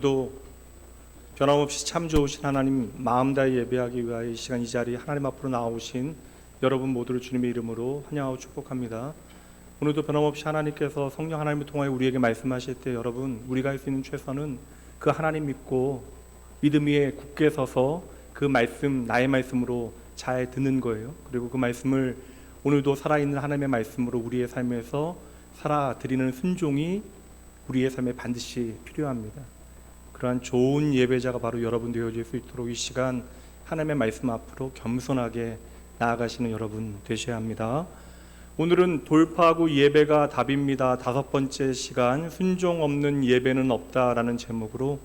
또 변함없이 참 좋으신 하나님 마음 다해 예배하기 위하여 이 시간 이 자리에 하나님 앞으로 나오신 여러분 모두를 주님의 이름으로 환영하고 축복합니다. 오늘도 변함없이 하나님께서 성령 하나님을 통하여 우리에게 말씀하실 때 여러분 우리가 할 수 있는 최선은 그 하나님 믿고 믿음 위에 굳게 서서 그 말씀 나의 말씀으로 잘 듣는 거예요. 그리고 그 말씀을 오늘도 살아있는 하나님의 말씀으로 우리의 삶에서 살아드리는 순종이 우리의 삶에 반드시 필요합니다. 그러한 좋은 예배자가 바로 여러분 되어질 수 있도록 이 시간 하나님의 말씀 앞으로 겸손하게 나아가시는 여러분 되셔야 합니다. 오늘은 돌파하고 예배가 답입니다. 5번째 시간 순종 없는 예배는 없다라는 제목으로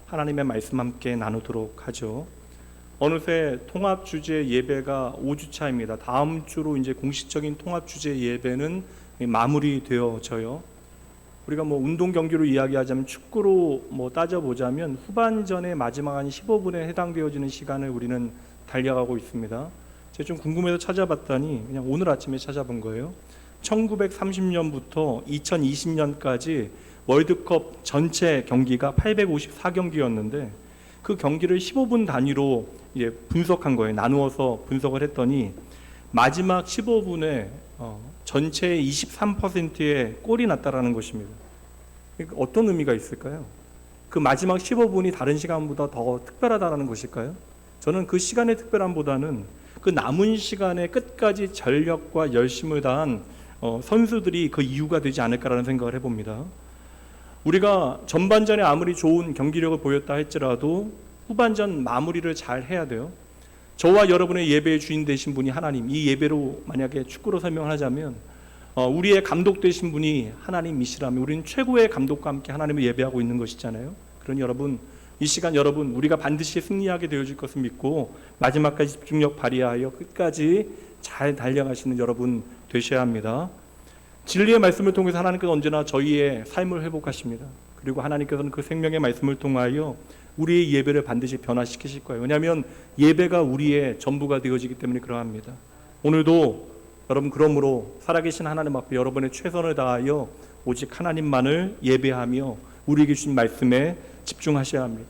하나님의 말씀 함께 나누도록 하죠. 어느새 통합 주제 예배가 5주차입니다. 다음 주로 이제 공식적인 통합 주제 예배는 마무리되어져요. 우리가 운동 경기로 이야기하자면 축구로 따져보자면 후반전의 마지막 한 15분에 해당되어지는 시간을 우리는 달려가고 있습니다. 제가 좀 궁금해서 찾아봤더니 그냥 오늘 아침에 찾아본 거예요. 1930년부터 2020년까지 월드컵 전체 경기가 854경기였는데 그 경기를 15분 단위로 이제 분석한 거예요. 나누어서 분석을 했더니 마지막 15분에 전체의 23%의 골이 났다라는 것입니다. 어떤 의미가 있을까요? 그 마지막 15분이 다른 시간보다 더 특별하다는 것일까요? 저는 그 시간의 특별함보다는 그 남은 시간에 끝까지 전력과 열심을 다한 선수들이 그 이유가 되지 않을까라는 생각을 해봅니다. 우리가 전반전에 아무리 좋은 경기력을 보였다 할지라도 후반전 마무리를 잘 해야 돼요. 저와 여러분의 예배의 주인 되신 분이 하나님, 이 예배로 만약에 축구로 설명을 하자면 우리의 감독 되신 분이 하나님이시라면 우리는 최고의 감독과 함께 하나님을 예배하고 있는 것이잖아요. 그러니 여러분 이 시간 여러분 우리가 반드시 승리하게 되어질 것을 믿고 마지막까지 집중력 발휘하여 끝까지 잘 달려가시는 여러분 되셔야 합니다. 진리의 말씀을 통해서 하나님께서 언제나 저희의 삶을 회복하십니다. 그리고 하나님께서는 그 생명의 말씀을 통하여 우리의 예배를 반드시 변화시키실 거예요. 왜냐하면 예배가 우리의 전부가 되어지기 때문에 그러합니다. 오늘도 여러분 그러므로 살아계신 하나님 앞에 여러분의 최선을 다하여 오직 하나님만을 예배하며 우리에게 주신 말씀에 집중하셔야 합니다.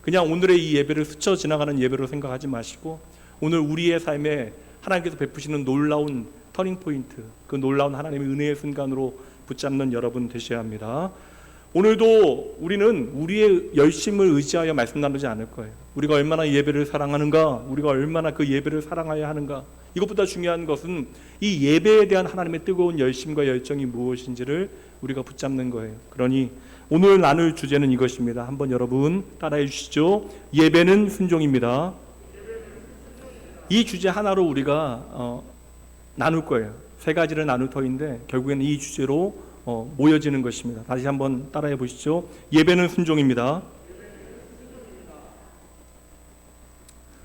그냥 오늘의 이 예배를 스쳐 지나가는 예배로 생각하지 마시고 오늘 우리의 삶에 하나님께서 베푸시는 놀라운 터닝포인트, 그 놀라운 하나님의 은혜의 순간으로 붙잡는 여러분 되셔야 합니다. 오늘도 우리는 우리의 열심을 의지하여 말씀 나누지 않을 거예요. 우리가 얼마나 예배를 사랑하는가, 우리가 얼마나 그 예배를 사랑하여야 하는가, 이것보다 중요한 것은 이 예배에 대한 하나님의 뜨거운 열심과 열정이 무엇인지를 우리가 붙잡는 거예요. 그러니 오늘 나눌 주제는 이것입니다. 한번 여러분 따라해 주시죠. 예배는 순종입니다. 이 주제 하나로 우리가 나눌 거예요. 3가지를 나눌 터인데 결국에는 이 주제로 모여지는 것입니다. 다시 한번 따라해 보시죠. 예배는 순종입니다.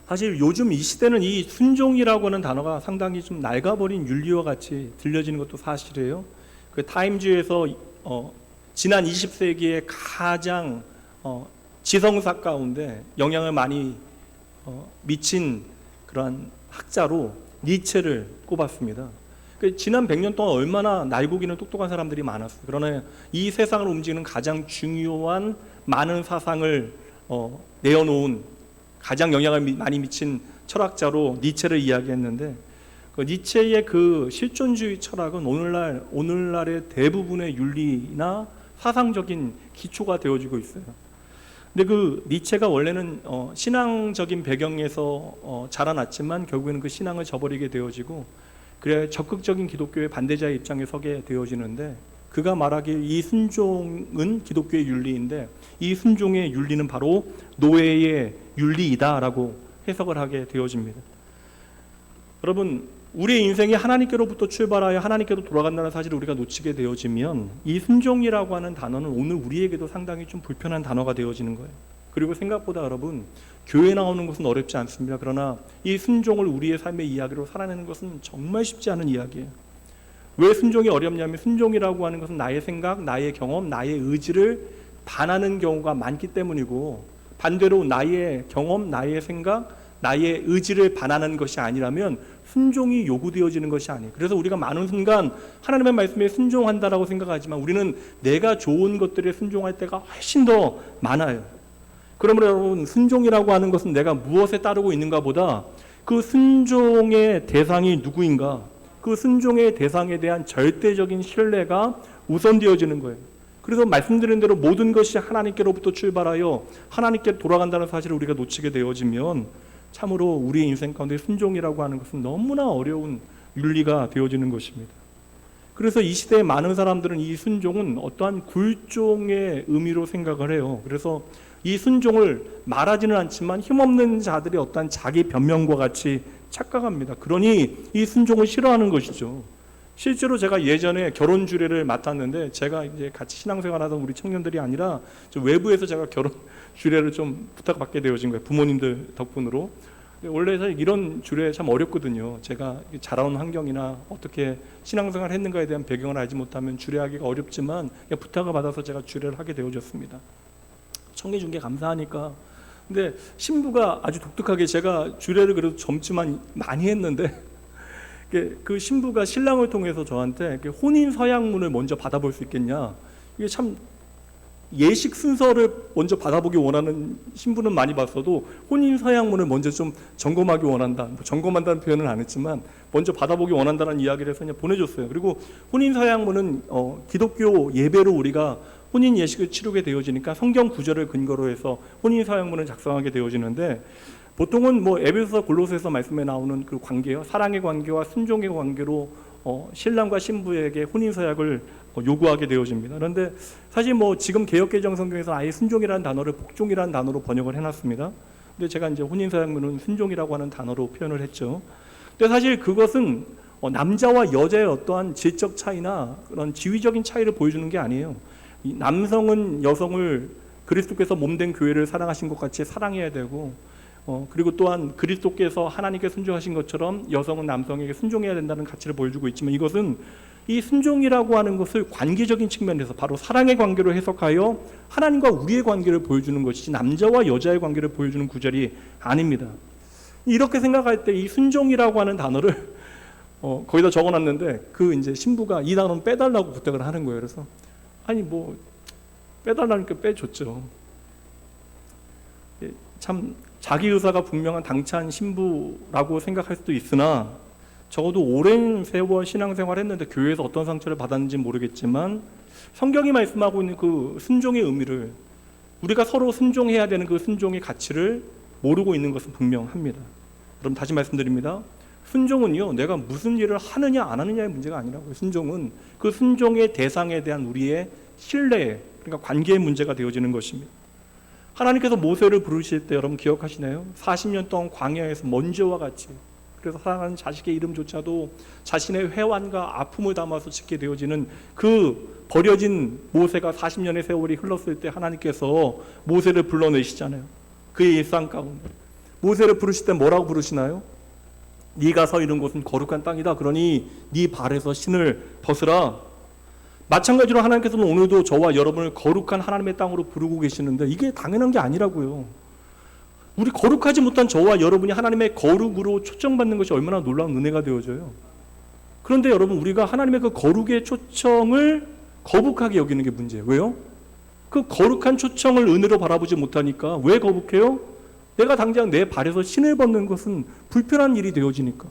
사실 요즘 이 시대는 이 순종이라고 하는 단어가 상당히 좀 낡아버린 윤리와 같이 들려지는 것도 사실이에요. 그 타임즈에서 지난 20세기의 가장 지성사 가운데 영향을 많이 미친 그러한 학자로 니체를 꼽았습니다. 지난 100년 동안 얼마나 날고기는 똑똑한 사람들이 많았어요. 그러나 이 세상을 움직이는 가장 중요한 많은 사상을 내어놓은 가장 영향을 많이 미친 철학자로 니체를 이야기했는데 그 니체의 그 실존주의 철학은 오늘날의 대부분의 윤리나 사상적인 기초가 되어지고 있어요. 근데 그 니체가 원래는 신앙적인 배경에서 자라났지만 결국에는 그 신앙을 저버리게 되어지고 그래 적극적인 기독교의 반대자의 입장에 서게 되어지는데 그가 말하길 이 순종은 기독교의 윤리인데 이 순종의 윤리는 바로 노예의 윤리이다라고 해석을 하게 되어집니다. 여러분 우리의 인생이 하나님께로부터 출발하여 하나님께로 돌아간다는 사실을 우리가 놓치게 되어지면 이 순종이라고 하는 단어는 오늘 우리에게도 상당히 좀 불편한 단어가 되어지는 거예요. 그리고 생각보다 여러분 교회 나오는 것은 어렵지 않습니다. 그러나 이 순종을 우리의 삶의 이야기로 살아내는 것은 정말 쉽지 않은 이야기예요. 왜 순종이 어렵냐면 순종이라고 하는 것은 나의 생각, 나의 경험, 나의 의지를 반하는 경우가 많기 때문이고 반대로 나의 경험, 나의 생각, 나의 의지를 반하는 것이 아니라면 순종이 요구되어지는 것이 아니에요. 그래서 우리가 많은 순간 하나님의 말씀에 순종한다라고 생각하지만 우리는 내가 좋은 것들에 순종할 때가 훨씬 더 많아요. 그러므로 여러분, 순종이라고 하는 것은 내가 무엇에 따르고 있는가 보다 그 순종의 대상이 누구인가, 그 순종의 대상에 대한 절대적인 신뢰가 우선되어지는 거예요. 그래서 말씀드린 대로 모든 것이 하나님께로부터 출발하여 하나님께 돌아간다는 사실을 우리가 놓치게 되어지면 참으로 우리의 인생 가운데 순종이라고 하는 것은 너무나 어려운 윤리가 되어지는 것입니다. 그래서 이 시대의 많은 사람들은 이 순종은 어떠한 굴종의 의미로 생각을 해요. 그래서 이 순종을 말하지는 않지만 힘없는 자들이 어떠한 자기 변명과 같이 착각합니다. 그러니 이 순종을 싫어하는 것이죠. 실제로 제가 예전에 결혼 주례를 맡았는데, 제가 이제 같이 신앙생활하던 우리 청년들이 아니라 외부에서 제가 결혼 주례를 좀 부탁받게 되어진 거예요. 부모님들 덕분으로. 원래 이런 주례 참 어렵거든요. 제가 자라온 환경이나 어떻게 신앙생활을 했는가에 대한 배경을 알지 못하면 주례하기가 어렵지만 그냥 부탁을 받아서 제가 주례를 하게 되어졌습니다. 청해 준 게 감사하니까. 근데 신부가 아주 독특하게, 제가 주례를 그래도 젊지만 많이 했는데 그 신부가 신랑을 통해서 저한테 혼인 서약문을 먼저 받아볼 수 있겠냐, 이게 참 예식 순서를 먼저 받아보기 원하는 신부는 많이 봤어도 혼인 서약문을 먼저 좀 점검하기 원한다, 뭐 점검한다는 표현은 안 했지만 먼저 받아보기 원한다는 이야기를 해서 그냥 보내줬어요. 그리고 혼인 서약문은 기독교 예배로 우리가 혼인 예식을 치르게 되어지니까 성경 구절을 근거로 해서 혼인 서약문을 작성하게 되어지는데, 보통은 뭐 에베소서 골로새서 말씀에 나오는 그 관계요, 사랑의 관계와 순종의 관계로 신랑과 신부에게 혼인 서약을 요구하게 되어집니다. 그런데 사실 뭐 지금 개역개정 성경에서 아예 순종이라는 단어를 복종이라는 단어로 번역을 해놨습니다. 근데 제가 이제 혼인 서약문은 순종이라고 하는 단어로 표현을 했죠. 근데 사실 그것은 남자와 여자의 어떠한 질적 차이나 그런 지위적인 차이를 보여주는 게 아니에요. 이 남성은 여성을 그리스도께서 몸된 교회를 사랑하신 것 같이 사랑해야 되고, 그리고 또한 그리스도께서 하나님께 순종하신 것처럼 여성은 남성에게 순종해야 된다는 가치를 보여주고 있지만, 이것은 이 순종이라고 하는 것을 관계적인 측면에서 바로 사랑의 관계로 해석하여 하나님과 우리의 관계를 보여주는 것이지 남자와 여자의 관계를 보여주는 구절이 아닙니다. 이렇게 생각할 때 이 순종이라고 하는 단어를 거기다 적어놨는데, 그 이제 신부가 이 단어는 빼달라고 부탁을 하는 거예요. 그래서 아니 뭐 빼달라니까 빼줬죠. 참 자기 의사가 분명한 당찬 신부라고 생각할 수도 있으나, 적어도 오랜 세월 신앙생활 했는데 교회에서 어떤 상처를 받았는지 모르겠지만 성경이 말씀하고 있는 그 순종의 의미를, 우리가 서로 순종해야 되는 그 순종의 가치를 모르고 있는 것은 분명합니다. 그럼 다시 말씀드립니다. 순종은요, 내가 무슨 일을 하느냐 안 하느냐의 문제가 아니라고요. 순종은 그 순종의 대상에 대한 우리의 신뢰, 그러니까 관계의 문제가 되어지는 것입니다. 하나님께서 모세를 부르실 때 여러분 기억하시나요? 40년 동안 광야에서 먼지와 같이, 그래서 사랑하는 자식의 이름조차도 자신의 회환과 아픔을 담아서 짓게 되어지는 그 버려진 모세가 40년의 세월이 흘렀을 때 하나님께서 모세를 불러내시잖아요. 그의 일상 가운데 모세를 부르실 때 뭐라고 부르시나요? 네가 서 있는 곳은 거룩한 땅이다. 그러니 네 발에서 신을 벗으라. 마찬가지로 하나님께서는 오늘도 저와 여러분을 거룩한 하나님의 땅으로 부르고 계시는데, 이게 당연한 게 아니라고요. 우리 거룩하지 못한 저와 여러분이 하나님의 거룩으로 초청받는 것이 얼마나 놀라운 은혜가 되어져요. 그런데 여러분, 우리가 하나님의 그 거룩의 초청을 거북하게 여기는 게 문제예요. 왜요? 그 거룩한 초청을 은혜로 바라보지 못하니까. 왜 거북해요? 내가 당장 내 발에서 신을 벗는 것은 불편한 일이 되어지니까.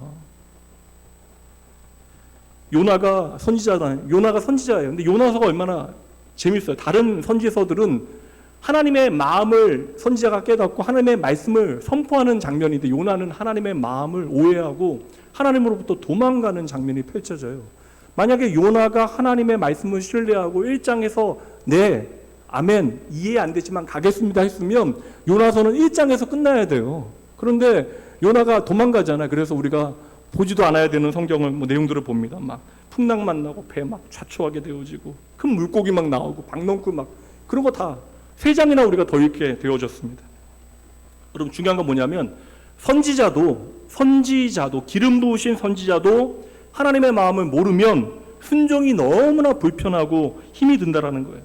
요나가 선지자잖아요. 요나가 선지자예요. 근데 요나서가 얼마나 재밌어요. 다른 선지서들은 하나님의 마음을 선지자가 깨닫고 하나님의 말씀을 선포하는 장면인데, 요나는 하나님의 마음을 오해하고 하나님으로부터 도망가는 장면이 펼쳐져요. 만약에 요나가 하나님의 말씀을 신뢰하고 1장에서 네, 아멘, 이해 안 되지만 가겠습니다 했으면 요나서는 1장에서 끝나야 돼요. 그런데 요나가 도망가잖아요. 그래서 우리가 보지도 않아야 되는 성경을 내용들을 봅니다. 막 풍랑만 나고 배 막 좌초하게 되어지고 큰 물고기 막 나오고 박넝쿨 막 그런 거 다 3장이나 우리가 더 읽게 되어졌습니다. 여러분, 중요한 건 뭐냐면 선지자도 기름 부으신 선지자도 하나님의 마음을 모르면 순종이 너무나 불편하고 힘이 든다라는 거예요.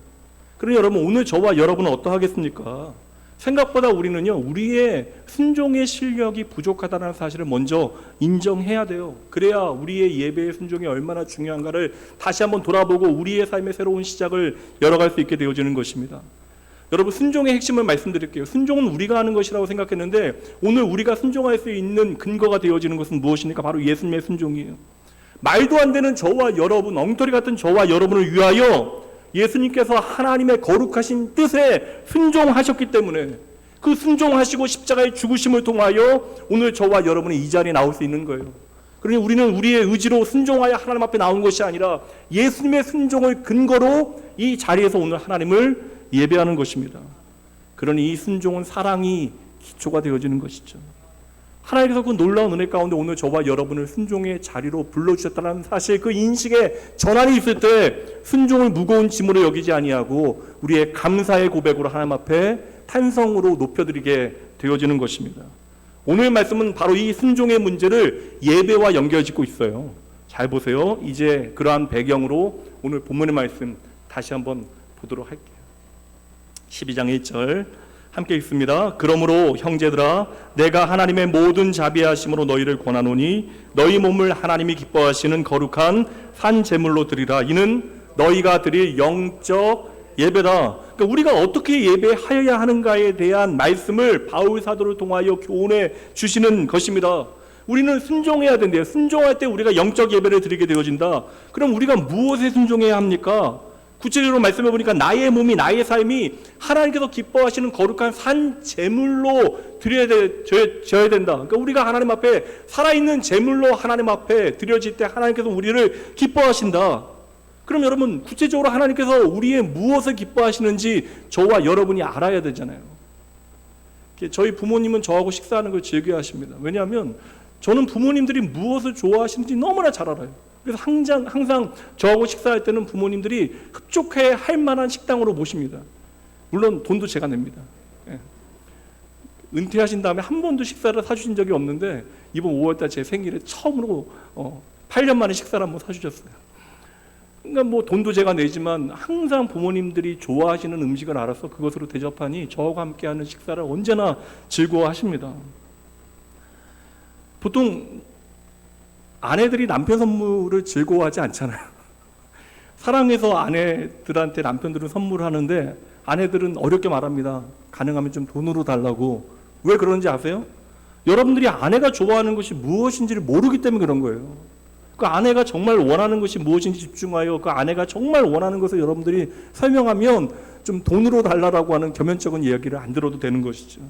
그러니 여러분, 오늘 저와 여러분은 어떠하겠습니까? 생각보다 우리는요, 우리의 순종의 실력이 부족하다는 사실을 먼저 인정해야 돼요. 그래야 우리의 예배의 순종이 얼마나 중요한가를 다시 한번 돌아보고 우리의 삶의 새로운 시작을 열어갈 수 있게 되어지는 것입니다. 여러분, 순종의 핵심을 말씀드릴게요. 순종은 우리가 하는 것이라고 생각했는데 오늘 우리가 순종할 수 있는 근거가 되어지는 것은 무엇입니까? 바로 예수님의 순종이에요. 말도 안 되는 저와 여러분, 엉터리 같은 저와 여러분을 위하여 예수님께서 하나님의 거룩하신 뜻에 순종하셨기 때문에 그 순종하시고 십자가의 죽으심을 통하여 오늘 저와 여러분이 이 자리에 나올 수 있는 거예요. 그러니 우리는 우리의 의지로 순종하여 하나님 앞에 나온 것이 아니라 예수님의 순종을 근거로 이 자리에서 오늘 하나님을 예배하는 것입니다. 그러니 이 순종은 사랑이 기초가 되어지는 것이죠. 하나님께서 그 놀라운 은혜 가운데 오늘 저와 여러분을 순종의 자리로 불러주셨다는 사실, 그 인식에 전환이 있을 때 순종을 무거운 짐으로 여기지 아니하고 우리의 감사의 고백으로 하나님 앞에 탄성으로 높여드리게 되어지는 것입니다. 오늘 말씀은 바로 이 순종의 문제를 예배와 연결짓고 있어요. 잘 보세요. 이제 그러한 배경으로 오늘 본문의 말씀 다시 한번 보도록 할게요. 12장 1절 함께 읽습니다. 그러므로 형제들아, 내가 하나님의 모든 자비하심으로 너희를 권하노니 너희 몸을 하나님이 기뻐하시는 거룩한 산 제물로 드리라. 이는 너희가 드릴 영적 예배다. 그러니까 우리가 어떻게 예배하여야 하는가에 대한 말씀을 바울 사도를 통하여 교훈해 주시는 것입니다. 우리는 순종해야 된대요. 순종할 때 우리가 영적 예배를 드리게 되어진다. 그럼 우리가 무엇에 순종해야 합니까? 구체적으로 말씀해 보니까 나의 몸이, 나의 삶이 하나님께서 기뻐하시는 거룩한 산 제물로 드려야 된다. 그러니까 우리가 하나님 앞에 살아있는 제물로 하나님 앞에 드려질 때 하나님께서 우리를 기뻐하신다. 그럼 여러분, 구체적으로 하나님께서 우리의 무엇을 기뻐하시는지 저와 여러분이 알아야 되잖아요. 저희 부모님은 저하고 식사하는 걸 즐겨 하십니다. 왜냐하면 저는 부모님들이 무엇을 좋아하시는지 너무나 잘 알아요. 그래서 항상 저하고 식사할 때는 부모님들이 흡족해 할 만한 식당으로 모십니다. 물론 돈도 제가 냅니다. 예. 은퇴하신 다음에 한 번도 식사를 사주신 적이 없는데 이번 5월달 제 생일에 처음으로 8년 만에 식사를 한번 사주셨어요. 그러니까 뭐 돈도 제가 내지만 항상 부모님들이 좋아하시는 음식을 알아서 그것으로 대접하니 저하고 함께하는 식사를 언제나 즐거워하십니다. 보통 아내들이 남편 선물을 즐거워하지 않잖아요. 사랑해서 아내들한테 남편들은 선물을 하는데 아내들은 어렵게 말합니다. 가능하면 좀 돈으로 달라고. 왜 그런지 아세요? 여러분들이 아내가 좋아하는 것이 무엇인지를 모르기 때문에 그런 거예요. 그 아내가 정말 원하는 것이 무엇인지 집중하여 그 아내가 정말 원하는 것을 여러분들이 설명하면 좀 돈으로 달라고 하는 겸연쩍은 이야기를 안 들어도 되는 것이죠.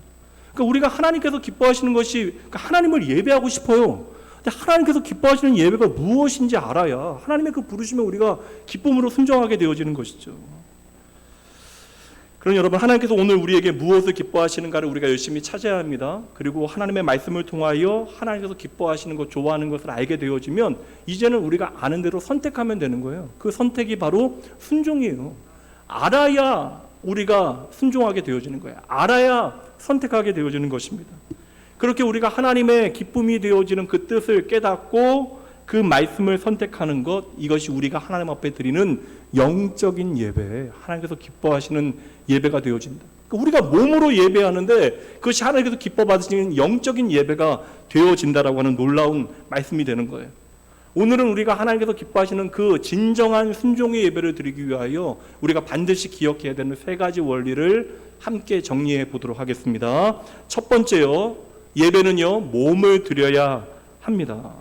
그러니까 우리가 하나님께서 기뻐하시는 것이, 그러니까 하나님을 예배하고 싶어요. 하나님께서 기뻐하시는 예배가 무엇인지 알아야 하나님의 그 부르심에 우리가 기쁨으로 순종하게 되어지는 것이죠. 그럼 여러분, 하나님께서 오늘 우리에게 무엇을 기뻐하시는가를 우리가 열심히 찾아야 합니다. 그리고 하나님의 말씀을 통하여 하나님께서 기뻐하시는 것, 좋아하는 것을 알게 되어지면 이제는 우리가 아는 대로 선택하면 되는 거예요. 그 선택이 바로 순종이에요. 알아야 우리가 순종하게 되어지는 거예요. 알아야 선택하게 되어지는 것입니다. 그렇게 우리가 하나님의 기쁨이 되어지는 그 뜻을 깨닫고 그 말씀을 선택하는 것, 이것이 우리가 하나님 앞에 드리는 영적인 예배, 하나님께서 기뻐하시는 예배가 되어진다. 우리가 몸으로 예배하는데 그것이 하나님께서 기뻐 받으시는 영적인 예배가 되어진다라고 하는 놀라운 말씀이 되는 거예요. 오늘은 우리가 하나님께서 기뻐하시는 그 진정한 순종의 예배를 드리기 위하여 우리가 반드시 기억해야 되는 세 가지 원리를 함께 정리해 보도록 하겠습니다. 첫 번째요, 예배는요, 몸을 드려야 합니다.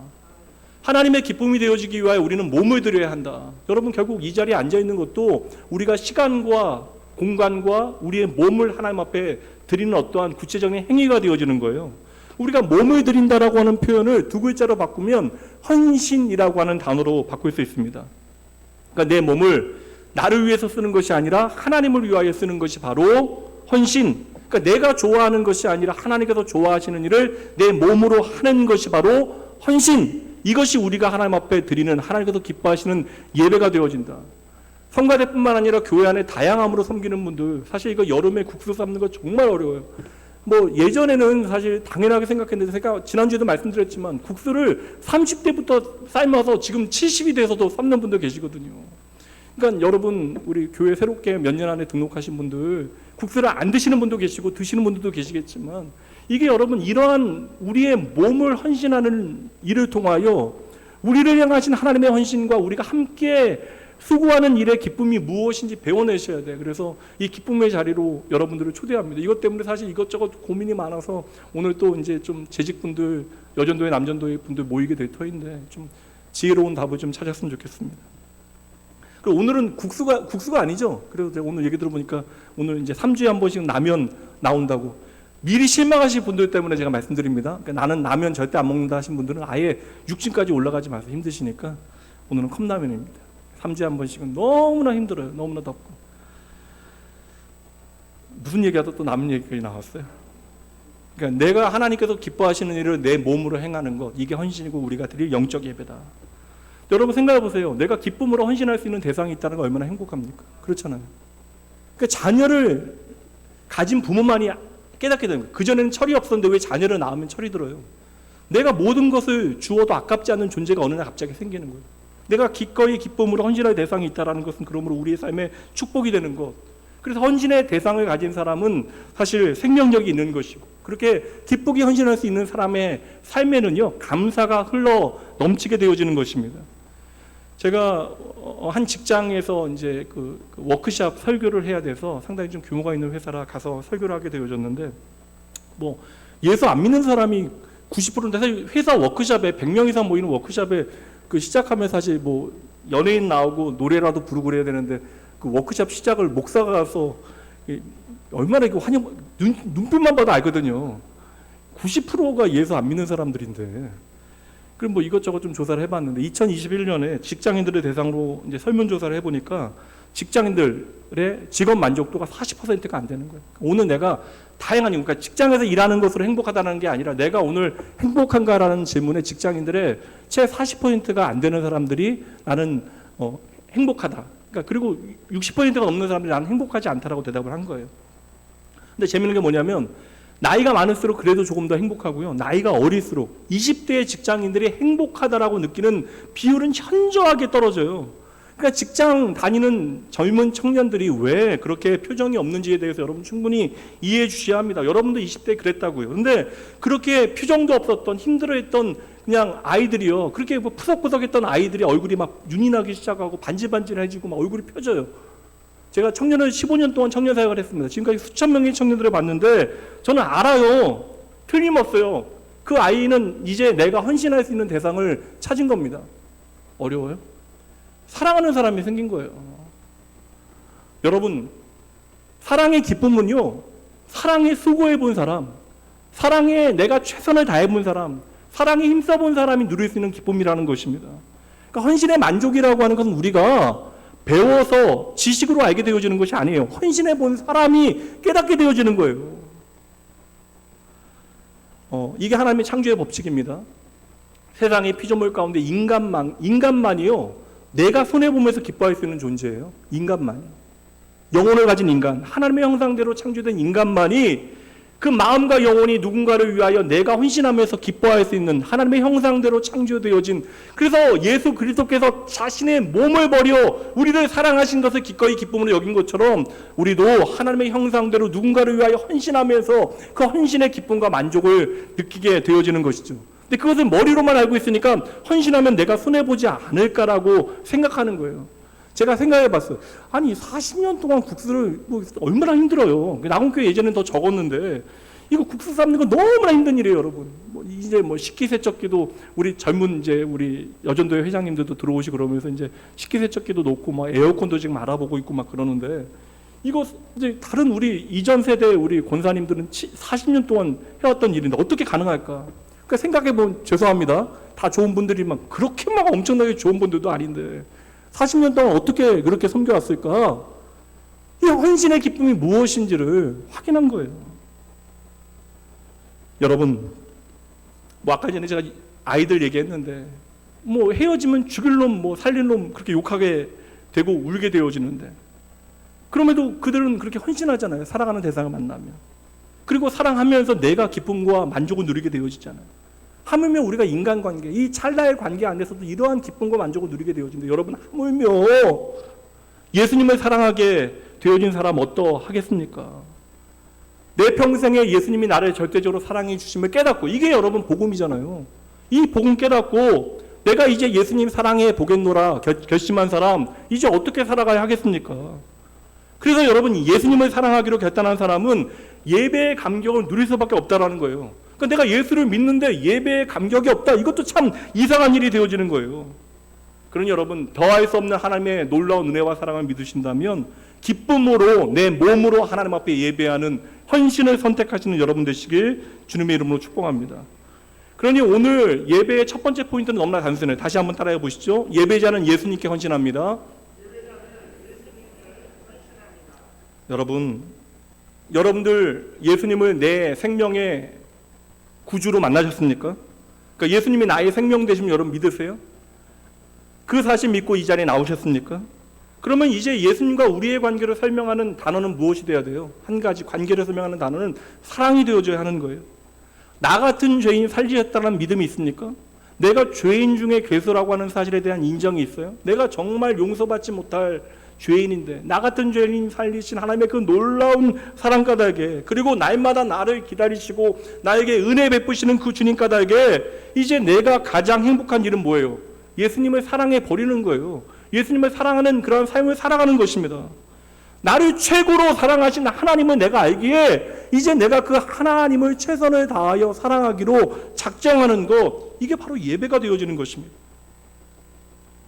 하나님의 기쁨이 되어지기 위하여 우리는 몸을 드려야 한다. 여러분, 결국 이 자리에 앉아 있는 것도 우리가 시간과 공간과 우리의 몸을 하나님 앞에 드리는 어떠한 구체적인 행위가 되어지는 거예요. 우리가 몸을 드린다라고 하는 표현을 두 글자로 바꾸면 헌신이라고 하는 단어로 바꿀 수 있습니다. 그러니까 내 몸을 나를 위해서 쓰는 것이 아니라 하나님을 위하여 쓰는 것이 바로 헌신. 그러니까 내가 좋아하는 것이 아니라 하나님께서 좋아하시는 일을 내 몸으로 하는 것이 바로 헌신. 이것이 우리가 하나님 앞에 드리는, 하나님께서 기뻐하시는 예배가 되어진다. 성가대뿐만 아니라 교회 안에 다양함으로 섬기는 분들, 사실 이거 여름에 국수 삶는 거 정말 어려워요. 뭐 예전에는 사실 당연하게 생각했는데, 제가 지난주에도 말씀드렸지만 국수를 30대부터 삶아서 지금 70이 돼서도 삶는 분들 계시거든요. 그러니까 여러분, 우리 교회 새롭게 몇 년 안에 등록하신 분들, 국수를 안 드시는 분도 계시고 드시는 분들도 계시겠지만, 이게 여러분, 이러한 우리의 몸을 헌신하는 일을 통하여 우리를 향하신 하나님의 헌신과 우리가 함께 수고하는 일의 기쁨이 무엇인지 배워내셔야 돼. 그래서 이 기쁨의 자리로 여러분들을 초대합니다. 이것 때문에 사실 이것저것 고민이 많아서 오늘 또 이제 좀 재직분들, 여전도회, 남전도회 분들 모이게 될 터인데 좀 지혜로운 답을 좀 찾았으면 좋겠습니다. 그리고 오늘은 국수가 아니죠. 그래서 제가 오늘 얘기 들어보니까 오늘 이제 3주에 한 번씩 라면 나온다고. 미리 실망하신 분들 때문에 제가 말씀드립니다. 그러니까 나는 라면 절대 안 먹는다 하신 분들은 아예 6층까지 올라가지 마세요. 힘드시니까. 오늘은 컵라면입니다. 3주에 한 번씩은 너무나 힘들어요. 너무나 덥고. 무슨 얘기하다 또 남은 얘기까지 나왔어요. 그러니까 내가 하나님께서 기뻐하시는 일을 내 몸으로 행하는 것, 이게 헌신이고 우리가 드릴 영적 예배다. 여러분 생각해 보세요. 내가 기쁨으로 헌신할 수 있는 대상이 있다는 건 얼마나 행복합니까? 그렇잖아요. 그러니까 자녀를 가진 부모만이 깨닫게 되는 거예요. 그전에는 철이 없었는데 왜 자녀를 낳으면 철이 들어요? 내가 모든 것을 주어도 아깝지 않은 존재가 어느 날 갑자기 생기는 거예요. 내가 기꺼이 기쁨으로 헌신할 대상이 있다는 것은 그러므로 우리의 삶에 축복이 되는 것. 그래서 헌신의 대상을 가진 사람은 사실 생명력이 있는 것이고, 그렇게 기쁘게 헌신할 수 있는 사람의 삶에는요, 감사가 흘러 넘치게 되어지는 것입니다. 제가 한 직장에서 이제 그 워크숍 설교를 해야 돼서 상당히 좀 규모가 있는 회사라 가서 설교를 하게 되어졌는데, 뭐 예수 안 믿는 사람이 90%인데 사실 회사 워크숍에 100명 이상 모이는 워크숍에 그 시작하면 사실 뭐 연예인 나오고 노래라도 부르고 그래야 되는데, 그 워크숍 시작을 목사가 가서 얼마나 이거 눈빛만 봐도 알거든요. 90%가 예수 안 믿는 사람들인데. 그럼 뭐 이것저것 좀 조사를 해봤는데 2021년에 직장인들을 대상으로 이제 설문조사를 해보니까 직장인들의 직업 만족도가 40%가 안 되는 거예요. 오늘 내가 다양한 이유, 그러니까 직장에서 일하는 것으로 행복하다는 게 아니라 내가 오늘 행복한가라는 질문에 직장인들의 채 40%가 안 되는 사람들이 나는 행복하다. 그러니까 그리고 60%가 넘는 사람들이 나는 행복하지 않다라고 대답을 한 거예요. 근데 재밌는 게 뭐냐면 나이가 많을수록 그래도 조금 더 행복하고요. 나이가 어릴수록 20대의 직장인들이 행복하다라고 느끼는 비율은 현저하게 떨어져요. 그러니까 직장 다니는 젊은 청년들이 왜 그렇게 표정이 없는지에 대해서 여러분 충분히 이해해 주셔야 합니다. 여러분도 20대에 그랬다고요. 근데 그렇게 표정도 없었던 힘들어했던 그냥 아이들이요. 그렇게 뭐 푸석푸석했던 아이들이 얼굴이 막 윤이 나기 시작하고 반질반질해지고 막 얼굴이 펴져요. 제가 청년을 15년 동안 청년 사역을 했습니다. 지금까지 수천 명의 청년들을 봤는데 저는 알아요. 틀림없어요. 그 아이는 이제 내가 헌신할 수 있는 대상을 찾은 겁니다. 어려워요? 사랑하는 사람이 생긴 거예요. 여러분, 사랑의 기쁨은요, 사랑에 수고해 본 사람, 사랑에 내가 최선을 다해 본 사람, 사랑에 힘써 본 사람이 누릴 수 있는 기쁨이라는 것입니다. 그러니까 헌신의 만족이라고 하는 것은 우리가 배워서 지식으로 알게 되어지는 것이 아니에요. 헌신해 본 사람이 깨닫게 되어지는 거예요. 이게 하나님의 창조의 법칙입니다. 세상의 피조물 가운데 인간만이요, 내가 손해보면서 기뻐할 수 있는 존재예요. 인간만이. 영혼을 가진 인간, 하나님의 형상대로 창조된 인간만이 그 마음과 영혼이 누군가를 위하여 내가 헌신하면서 기뻐할 수 있는 하나님의 형상대로 창조되어진, 그래서 예수 그리스도께서 자신의 몸을 버려 우리를 사랑하신 것을 기꺼이 기쁨으로 여긴 것처럼 우리도 하나님의 형상대로 누군가를 위하여 헌신하면서 그 헌신의 기쁨과 만족을 느끼게 되어지는 것이죠. 근데 그것을 머리로만 알고 있으니까 헌신하면 내가 손해보지 않을까라고 생각하는 거예요. 제가 생각해 봤어요. 아니 40년 동안 국수를 뭐 얼마나 힘들어요. 나군교회 예전엔 더 적었는데 이거 국수 삶는 거 너무나 힘든 일이에요, 여러분. 이제 식기세척기도 우리 젊은 이제 우리 여전도회 회장님들도 들어오시고 그러면서 이제 식기세척기도 놓고 막 에어컨도 지금 알아보고 있고 막 그러는데, 이거 이제 다른 우리 이전 세대 우리 권사님들은 40년 동안 해왔던 일인데 어떻게 가능할까? 그러니까 생각해보면 죄송합니다. 다 좋은 분들이만 그렇게 막 엄청나게 좋은 분들도 아닌데 40년 동안 어떻게 그렇게 섬겨왔을까? 이 헌신의 기쁨이 무엇인지를 확인한 거예요. 여러분, 뭐 아까 전에 제가 아이들 얘기했는데 뭐 헤어지면 죽일 놈, 뭐 살릴 놈 그렇게 욕하게 되고 울게 되어지는데, 그럼에도 그들은 그렇게 헌신하잖아요. 사랑하는 대상을 만나면. 그리고 사랑하면서 내가 기쁨과 만족을 누리게 되어지잖아요. 하물며 우리가 인간관계, 이 찰나의 관계 안에서도 이러한 기쁨과 만족을 누리게 되어진다. 여러분, 하물며 예수님을 사랑하게 되어진 사람 어떠하겠습니까? 내 평생에 예수님이 나를 절대적으로 사랑해 주심을 깨닫고, 이게 여러분 복음이잖아요. 이 복음 깨닫고 내가 이제 예수님 사랑해 보겠노라 결심한 사람 이제 어떻게 살아가야 하겠습니까? 그래서 여러분 예수님을 사랑하기로 결단한 사람은 예배의 감격을 누릴 수밖에 없다라는 거예요. 그러니까 내가 예수를 믿는데 예배의 감격이 없다. 이것도 참 이상한 일이 되어지는 거예요. 그러니 여러분 더할 수 없는 하나님의 놀라운 은혜와 사랑을 믿으신다면 기쁨으로 내 몸으로 하나님 앞에 예배하는 헌신을 선택하시는 여러분 되시길 주님의 이름으로 축복합니다. 그러니 오늘 예배의 첫 번째 포인트는 너무나 단순해요. 다시 한번 따라해 보시죠. 예배자는 예수님께 헌신합니다. 여러분들 예수님을 내 생명의 구주로 만나셨습니까? 그러니까 예수님이 나의 생명 되시면 여러분 믿으세요? 그 사실 믿고 이 자리에 나오셨습니까? 그러면 이제 예수님과 우리의 관계를 설명하는 단어는 무엇이 되어야 돼요? 한 가지 관계를 설명하는 단어는 사랑이 되어줘야 하는 거예요. 나 같은 죄인 살리셨다는 믿음이 있습니까? 내가 죄인 중에 괴수라고 하는 사실에 대한 인정이 있어요? 내가 정말 용서받지 못할 죄인인데 나 같은 죄인 살리신 하나님의 그 놀라운 사랑 까닭에 그리고 날마다 나를 기다리시고 나에게 은혜 베푸시는 그 주님 까닭에 이제 내가 가장 행복한 일은 뭐예요? 예수님을 사랑해 버리는 거예요. 예수님을 사랑하는 그런 삶을 살아가는 것입니다. 나를 최고로 사랑하신 하나님을 내가 알기에 이제 내가 그 하나님을 최선을 다하여 사랑하기로 작정하는 것, 이게 바로 예배가 되어지는 것입니다.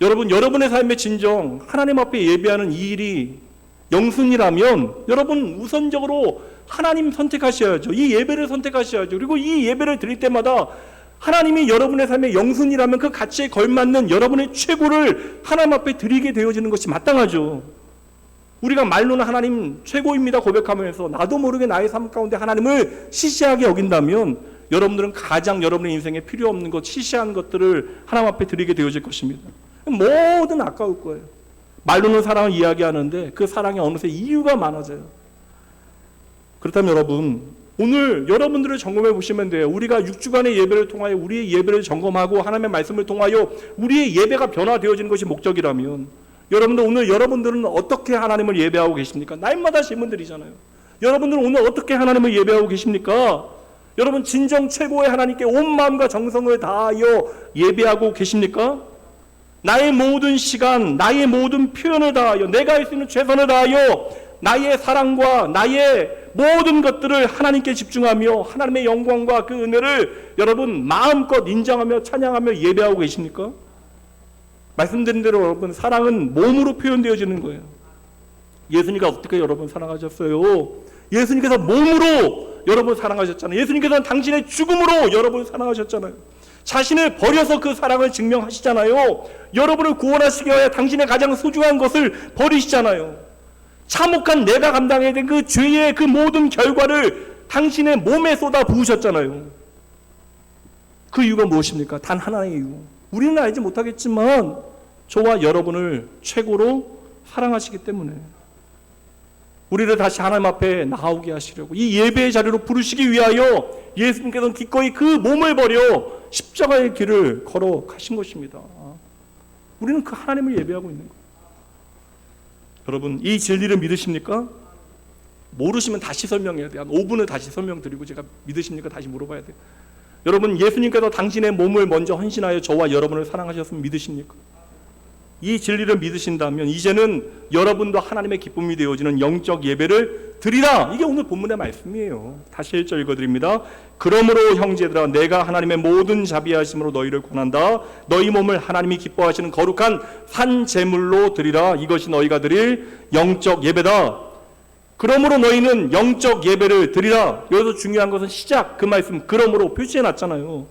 여러분, 여러분의 삶의 진정 하나님 앞에 예배하는 이 일이 영순이라면 여러분 우선적으로 하나님 선택하셔야죠. 이 예배를 선택하셔야죠. 그리고 이 예배를 드릴 때마다 하나님이 여러분의 삶의 영순이라면 그 가치에 걸맞는 여러분의 최고를 하나님 앞에 드리게 되어지는 것이 마땅하죠. 우리가 말로는 하나님 최고입니다 고백하면서 나도 모르게 나의 삶 가운데 하나님을 시시하게 여긴다면 여러분들은 가장 여러분의 인생에 필요 없는 것, 시시한 것들을 하나님 앞에 드리게 되어질 것입니다. 뭐든 아까울 거예요. 말로는 사랑을 이야기하는데 그 사랑에 어느새 이유가 많아져요. 그렇다면 여러분, 오늘 여러분들을 점검해 보시면 돼요. 우리가 6주간의 예배를 통하여 우리의 예배를 점검하고 하나님의 말씀을 통하여 우리의 예배가 변화되어지는 것이 목적이라면 여러분들 오늘 여러분들은 어떻게 하나님을 예배하고 계십니까? 날마다 질문드리잖아요. 여러분들은 오늘 어떻게 하나님을 예배하고 계십니까? 여러분 진정 최고의 하나님께 온 마음과 정성을 다하여 예배하고 계십니까? 나의 모든 시간, 나의 모든 표현을 다하여 내가 할 수 있는 최선을 다하여 나의 사랑과 나의 모든 것들을 하나님께 집중하며 하나님의 영광과 그 은혜를 여러분 마음껏 인정하며 찬양하며 예배하고 계십니까? 말씀드린 대로 여러분 사랑은 몸으로 표현되어지는 거예요. 예수님과 어떻게 여러분 사랑하셨어요? 예수님께서 몸으로 여러분 사랑하셨잖아요. 예수님께서는 당신의 죽음으로 여러분 사랑하셨잖아요. 자신을 버려서 그 사랑을 증명하시잖아요. 여러분을 구원하시기 위해 당신의 가장 소중한 것을 버리시잖아요. 참혹한 내가 감당해야 된 그 죄의 그 모든 결과를 당신의 몸에 쏟아 부으셨잖아요. 그 이유가 무엇입니까? 단 하나의 이유. 우리는 알지 못하겠지만 저와 여러분을 최고로 사랑하시기 때문에 우리를 다시 하나님 앞에 나오게 하시려고 이 예배의 자리로 부르시기 위하여 예수님께서는 기꺼이 그 몸을 버려 십자가의 길을 걸어 가신 것입니다. 우리는 그 하나님을 예배하고 있는 거예요. 여러분 이 진리를 믿으십니까? 모르시면 다시 설명해야 돼요. 한 5분을 다시 설명드리고 제가 믿으십니까? 다시 물어봐야 돼요. 여러분 예수님께서 당신의 몸을 먼저 헌신하여 저와 여러분을 사랑하셨으면 믿으십니까? 이 진리를 믿으신다면 이제는 여러분도 하나님의 기쁨이 되어지는 영적 예배를 드리라. 이게 오늘 본문의 말씀이에요. 다시 1절 읽어드립니다. 그러므로 형제들아 내가 하나님의 모든 자비하심으로 너희를 권한다. 너희 몸을 하나님이 기뻐하시는 거룩한 산 제물로 드리라. 이것이 너희가 드릴 영적 예배다. 그러므로 너희는 영적 예배를 드리라. 여기서 중요한 것은 시작, 그 말씀 그러므로 표시해 놨잖아요.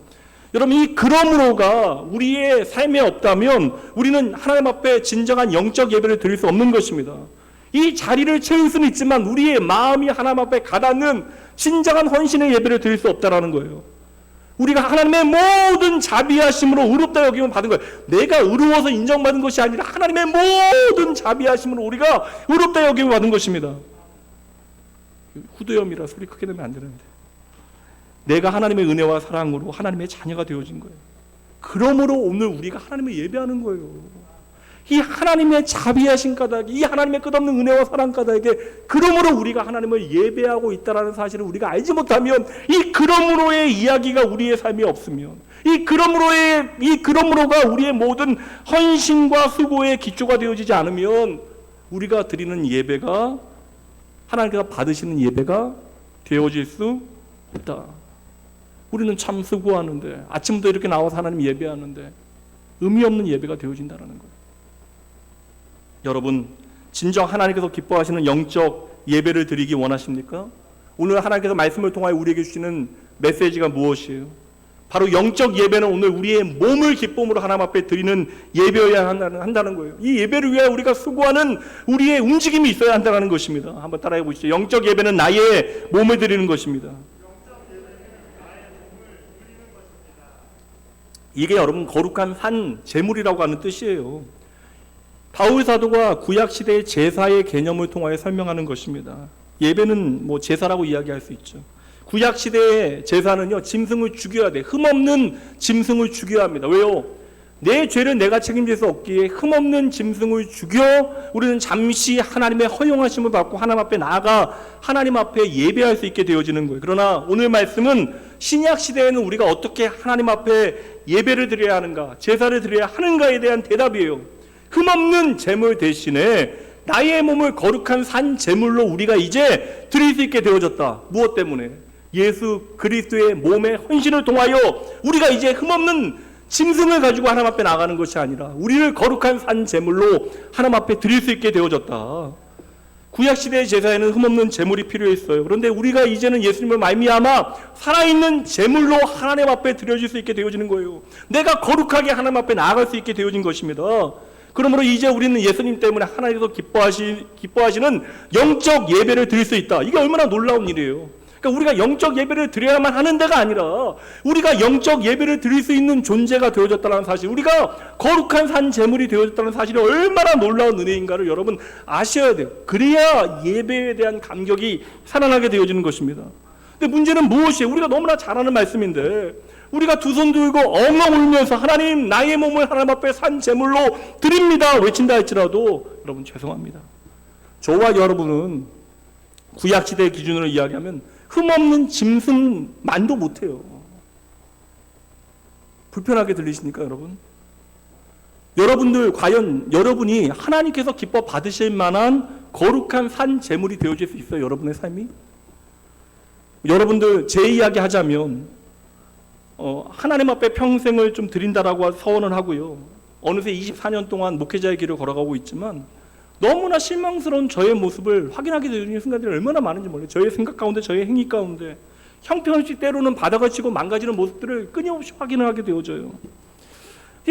여러분 이 그러므로가 우리의 삶에 없다면 우리는 하나님 앞에 진정한 영적 예배를 드릴 수 없는 것입니다. 이 자리를 채울 수는 있지만 우리의 마음이 하나님 앞에 가닿는 진정한 헌신의 예배를 드릴 수 없다라는 거예요. 우리가 하나님의 모든 자비하심으로 의롭다 여김을 받은 거예요. 내가 의로워서 인정받은 것이 아니라 하나님의 모든 자비하심으로 우리가 의롭다 여김을 받은 것입니다. 후두염이라 소리 크게 내면 안 되는데 내가 하나님의 은혜와 사랑으로 하나님의 자녀가 되어진 거예요. 그러므로 오늘 우리가 하나님을 예배하는 거예요. 이 하나님의 자비하신 까닭에, 이 하나님의 끝없는 은혜와 사랑 까닭에 그러므로 우리가 하나님을 예배하고 있다는 사실을 우리가 알지 못하면, 이 그러므로의 이야기가 우리의 삶에 없으면, 이 그러므로가 우리의 모든 헌신과 수고의 기초가 되어지지 않으면 우리가 드리는 예배가 하나님께서 받으시는 예배가 되어질 수 없다. 우리는 참 수고하는데, 아침부터 이렇게 나와서 하나님 예배하는데 의미 없는 예배가 되어진다는 거예요. 여러분, 진정 하나님께서 기뻐하시는 영적 예배를 드리기 원하십니까? 오늘 하나님께서 말씀을 통하여 우리에게 주시는 메시지가 무엇이에요? 바로 영적 예배는 오늘 우리의 몸을 기쁨으로 하나님 앞에 드리는 예배여야 한다는 거예요. 이 예배를 위하여 우리가 수고하는 우리의 움직임이 있어야 한다는 것입니다. 한번 따라해 보시죠. 영적 예배는 나의 몸을 드리는 것입니다. 이게 여러분 거룩한 산 제물이라고 하는 뜻이에요. 바울 사도가 구약 시대의 제사의 개념을 통하여 설명하는 것입니다. 예배는 뭐 제사라고 이야기할 수 있죠. 구약 시대의 제사는요, 짐승을 죽여야 돼. 흠없는 짐승을 죽여야 합니다. 왜요? 내 죄를 내가 책임질 수 없기에 흠없는 짐승을 죽여 우리는 잠시 하나님의 허용하심을 받고 하나님 앞에 나아가 하나님 앞에 예배할 수 있게 되어지는 거예요. 그러나 오늘 말씀은 신약 시대에는 우리가 어떻게 하나님 앞에 예배를 드려야 하는가, 제사를 드려야 하는가에 대한 대답이에요. 흠없는 제물 대신에 나의 몸을 거룩한 산 제물로 우리가 이제 드릴 수 있게 되어졌다. 무엇 때문에? 예수 그리스도의 몸의 헌신을 통하여 우리가 이제 흠없는 짐승을 가지고 하나님 앞에 나가는 것이 아니라 우리를 거룩한 산 제물로 하나님 앞에 드릴 수 있게 되어졌다. 구약시대의 제사에는 흠없는 제물이 필요했어요. 그런데 우리가 이제는 예수님을 말미암아 살아있는 제물로 하나님 앞에 드려질 수 있게 되어지는 거예요. 내가 거룩하게 하나님 앞에 나아갈 수 있게 되어진 것입니다. 그러므로 이제 우리는 예수님 때문에 하나님께서 기뻐하시는 영적 예배를 드릴 수 있다. 이게 얼마나 놀라운 일이에요. 그러니까 우리가 영적 예배를 드려야만 하는 데가 아니라 우리가 영적 예배를 드릴 수 있는 존재가 되어졌다는 사실, 우리가 거룩한 산 제물이 되어졌다는 사실이 얼마나 놀라운 은혜인가를 여러분 아셔야 돼요. 그래야 예배에 대한 감격이 살아나게 되어지는 것입니다. 근데 문제는 무엇이에요? 우리가 너무나 잘 아는 말씀인데 우리가 두 손 들고 엉엉 울면서 하나님 나의 몸을 하나님 앞에 산 제물로 드립니다 외친다 할지라도 여러분 죄송합니다. 저와 여러분은 구약시대의 기준으로 이야기하면 흠없는 짐승만도 못해요. 불편하게 들리십니까 여러분? 여러분들 과연 여러분이 하나님께서 기뻐 받으실 만한 거룩한 산 제물이 되어질 수 있어요? 여러분의 삶이? 여러분들 제 이야기 하자면 하나님 앞에 평생을 좀 드린다라고 서원을 하고요. 어느새 24년 동안 목회자의 길을 걸어가고 있지만 너무나 실망스러운 저의 모습을 확인하게 되는 순간들이 얼마나 많은지 몰라요. 저의 생각 가운데, 저의 행위 가운데 형편없이 때로는 바닥을 치고 망가지는 모습들을 끊임없이 확인하게 되어져요.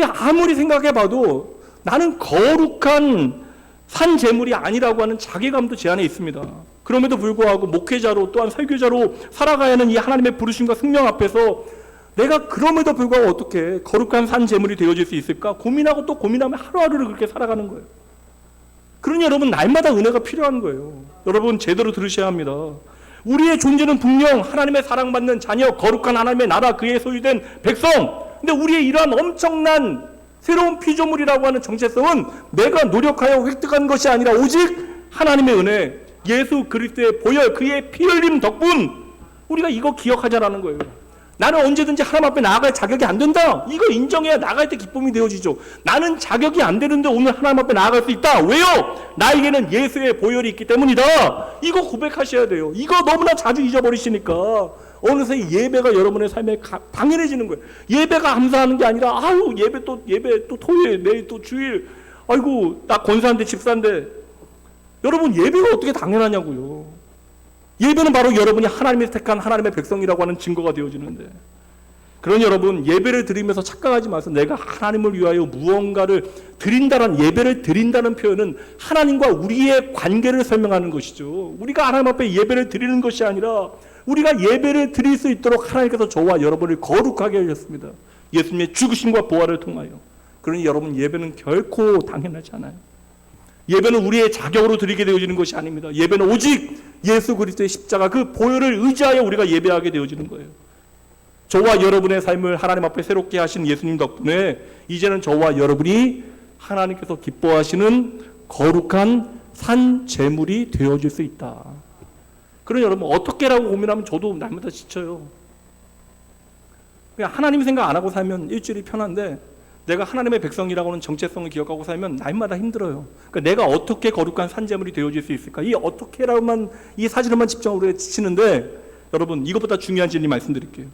아무리 생각해봐도 나는 거룩한 산 제물이 아니라고 하는 자괴감도 제 안에 있습니다. 그럼에도 불구하고 목회자로 또한 설교자로 살아가야 하는 이 하나님의 부르심과 승명 앞에서 내가 그럼에도 불구하고 어떻게 거룩한 산 제물이 되어질 수 있을까? 고민하고 또 고민하며 하루하루를 그렇게 살아가는 거예요. 그러니 여러분 날마다 은혜가 필요한 거예요. 여러분 제대로 들으셔야 합니다. 우리의 존재는 분명 하나님의 사랑받는 자녀, 거룩한 하나님의 나라, 그의 소유된 백성. 근데 우리의 이러한 엄청난 새로운 피조물이라고 하는 정체성은 내가 노력하여 획득한 것이 아니라 오직 하나님의 은혜, 예수 그리스도의 보혈, 그의 피 흘림 덕분 우리가 이거 기억하자라는 거예요. 나는 언제든지 하나님 앞에 나아갈 자격이 안 된다. 이거 인정해야 나갈 때 기쁨이 되어지죠. 나는 자격이 안 되는데 오늘 하나님 앞에 나아갈 수 있다. 왜요? 나에게는 예수의 보혈이 있기 때문이다. 이거 고백하셔야 돼요. 이거 너무나 자주 잊어버리시니까 어느새 예배가 여러분의 삶에 당연해지는 거예요. 예배가 감사하는 게 아니라 아유 예배 또 토요일, 내일 또 주일, 아이고 나 권사인데 집사인데. 여러분 예배가 어떻게 당연하냐고요. 예배는 바로 여러분이 하나님이 택한 하나님의 백성이라고 하는 증거가 되어지는데, 그런 여러분 예배를 드리면서 착각하지 마세요. 내가 하나님을 위하여 무언가를 드린다는, 예배를 드린다는 표현은 하나님과 우리의 관계를 설명하는 것이죠. 우리가 하나님 앞에 예배를 드리는 것이 아니라 우리가 예배를 드릴 수 있도록 하나님께서 저와 여러분을 거룩하게 하셨습니다. 예수님의 죽으심과 부활을 통하여. 그러니 여러분 예배는 결코 당연하지 않아요. 예배는 우리의 자격으로 드리게 되어지는 것이 아닙니다. 예배는 오직 예수 그리스도의 십자가 그 보혈을 의지하여 우리가 예배하게 되어지는 거예요. 저와 여러분의 삶을 하나님 앞에 새롭게 하신 예수님 덕분에 이제는 저와 여러분이 하나님께서 기뻐하시는 거룩한 산 제물이 되어질 수 있다. 그러니 여러분 어떻게라고 고민하면 저도 날마다 지쳐요. 그냥 하나님 생각 안 하고 살면 일주일이 편한데 내가 하나님의 백성이라고 하는 정체성을 기억하고 살면 날마다 힘들어요. 그러니까 내가 어떻게 거룩한 산제물이 되어질 수 있을까? 이 어떻게라고만 이 사실에만 집중하고 지치는데 여러분 이것보다 중요한 진리 말씀드릴게요.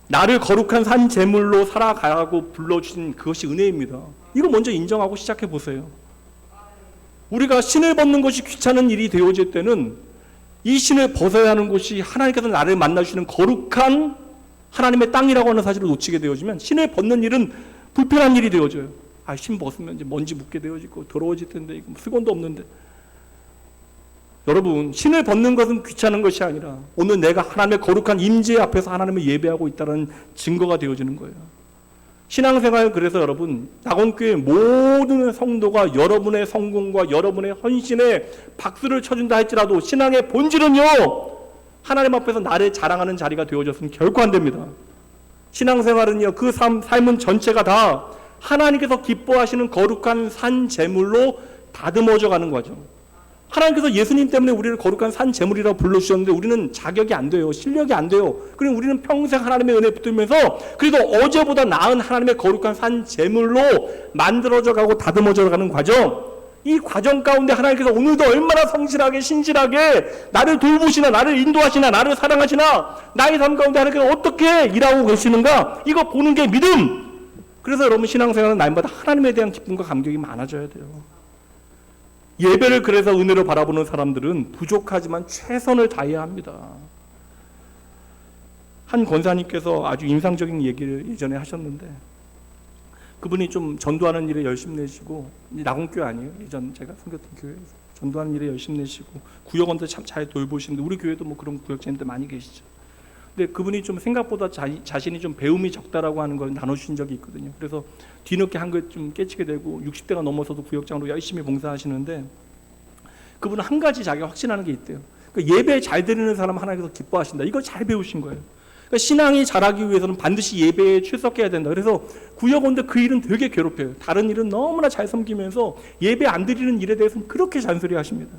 나를 거룩한 산제물로 살아가라고 불러주신 그것이 은혜입니다. 이거 먼저 인정하고 시작해 보세요. 우리가 신을 벗는 것이 귀찮은 일이 되어질 때는 이 신을 벗어야 하는 곳이 하나님께서 나를 만나주시는 거룩한 하나님의 땅이라고 하는 사실을 놓치게 되어지면 신을 벗는 일은 불편한 일이 되어져요. 신 벗으면 이제 먼지 묻게 되어지고 더러워질 텐데 이거 수건도 없는데. 여러분 신을 벗는 것은 귀찮은 것이 아니라 오늘 내가 하나님의 거룩한 임재 앞에서 하나님을 예배하고 있다는 증거가 되어지는 거예요. 신앙생활 그래서 여러분 낙원교회 모든 성도가 여러분의 성공과 여러분의 헌신에 박수를 쳐준다 할지라도 신앙의 본질은요 하나님 앞에서 나를 자랑하는 자리가 되어졌으면 결코 안 됩니다. 신앙생활은요 그 삶은 전체가 다 하나님께서 기뻐하시는 거룩한 산 제물로 다듬어져 가는 거죠. 하나님께서 예수님 때문에 우리를 거룩한 산 제물이라고 불러주셨는데 우리는 자격이 안 돼요. 실력이 안 돼요. 그럼 우리는 평생 하나님의 은혜에 붙들면서 그래도 어제보다 나은 하나님의 거룩한 산 제물로 만들어져 가고 다듬어져 가는 과정, 이 과정 가운데 하나님께서 오늘도 얼마나 성실하게 신실하게 나를 돌보시나 나를 인도하시나 나를 사랑하시나 나의 삶 가운데 하나님께서 어떻게 일하고 계시는가 이거 보는 게 믿음. 그래서 여러분 신앙생활은 날마다 하나님에 대한 기쁨과 감격이 많아져야 돼요. 예배를 그래서 은혜로 바라보는 사람들은 부족하지만 최선을 다해야 합니다. 한 권사님께서 아주 인상적인 얘기를 예전에 하셨는데 그분이 좀 전도하는 일에 열심 내시고 낙원교회 아니에요. 예전 제가 섬겼던 교회에서 전도하는 일에 열심 내시고 구역원들 참 잘 돌보시는데 우리 교회도 뭐 그런 구역장님들 많이 계시죠. 근데 그분이 좀 생각보다 자신이 좀 배움이 적다라고 하는 걸 나눠주신 적이 있거든요. 그래서 뒤늦게 한 것 좀 깨치게 되고 60대가 넘어서도 구역장으로 열심히 봉사하시는데 그분은 한 가지 자기가 확신하는 게 있대요. 그러니까 예배 잘 드리는 사람 하나님께서 기뻐하신다. 이걸 잘 배우신 거예요. 그러니까 신앙이 자라기 위해서는 반드시 예배에 출석해야 된다. 그래서 구역원들 그 일은 되게 괴롭혀요. 다른 일은 너무나 잘 섬기면서 예배 안 드리는 일에 대해서는 그렇게 잔소리하십니다.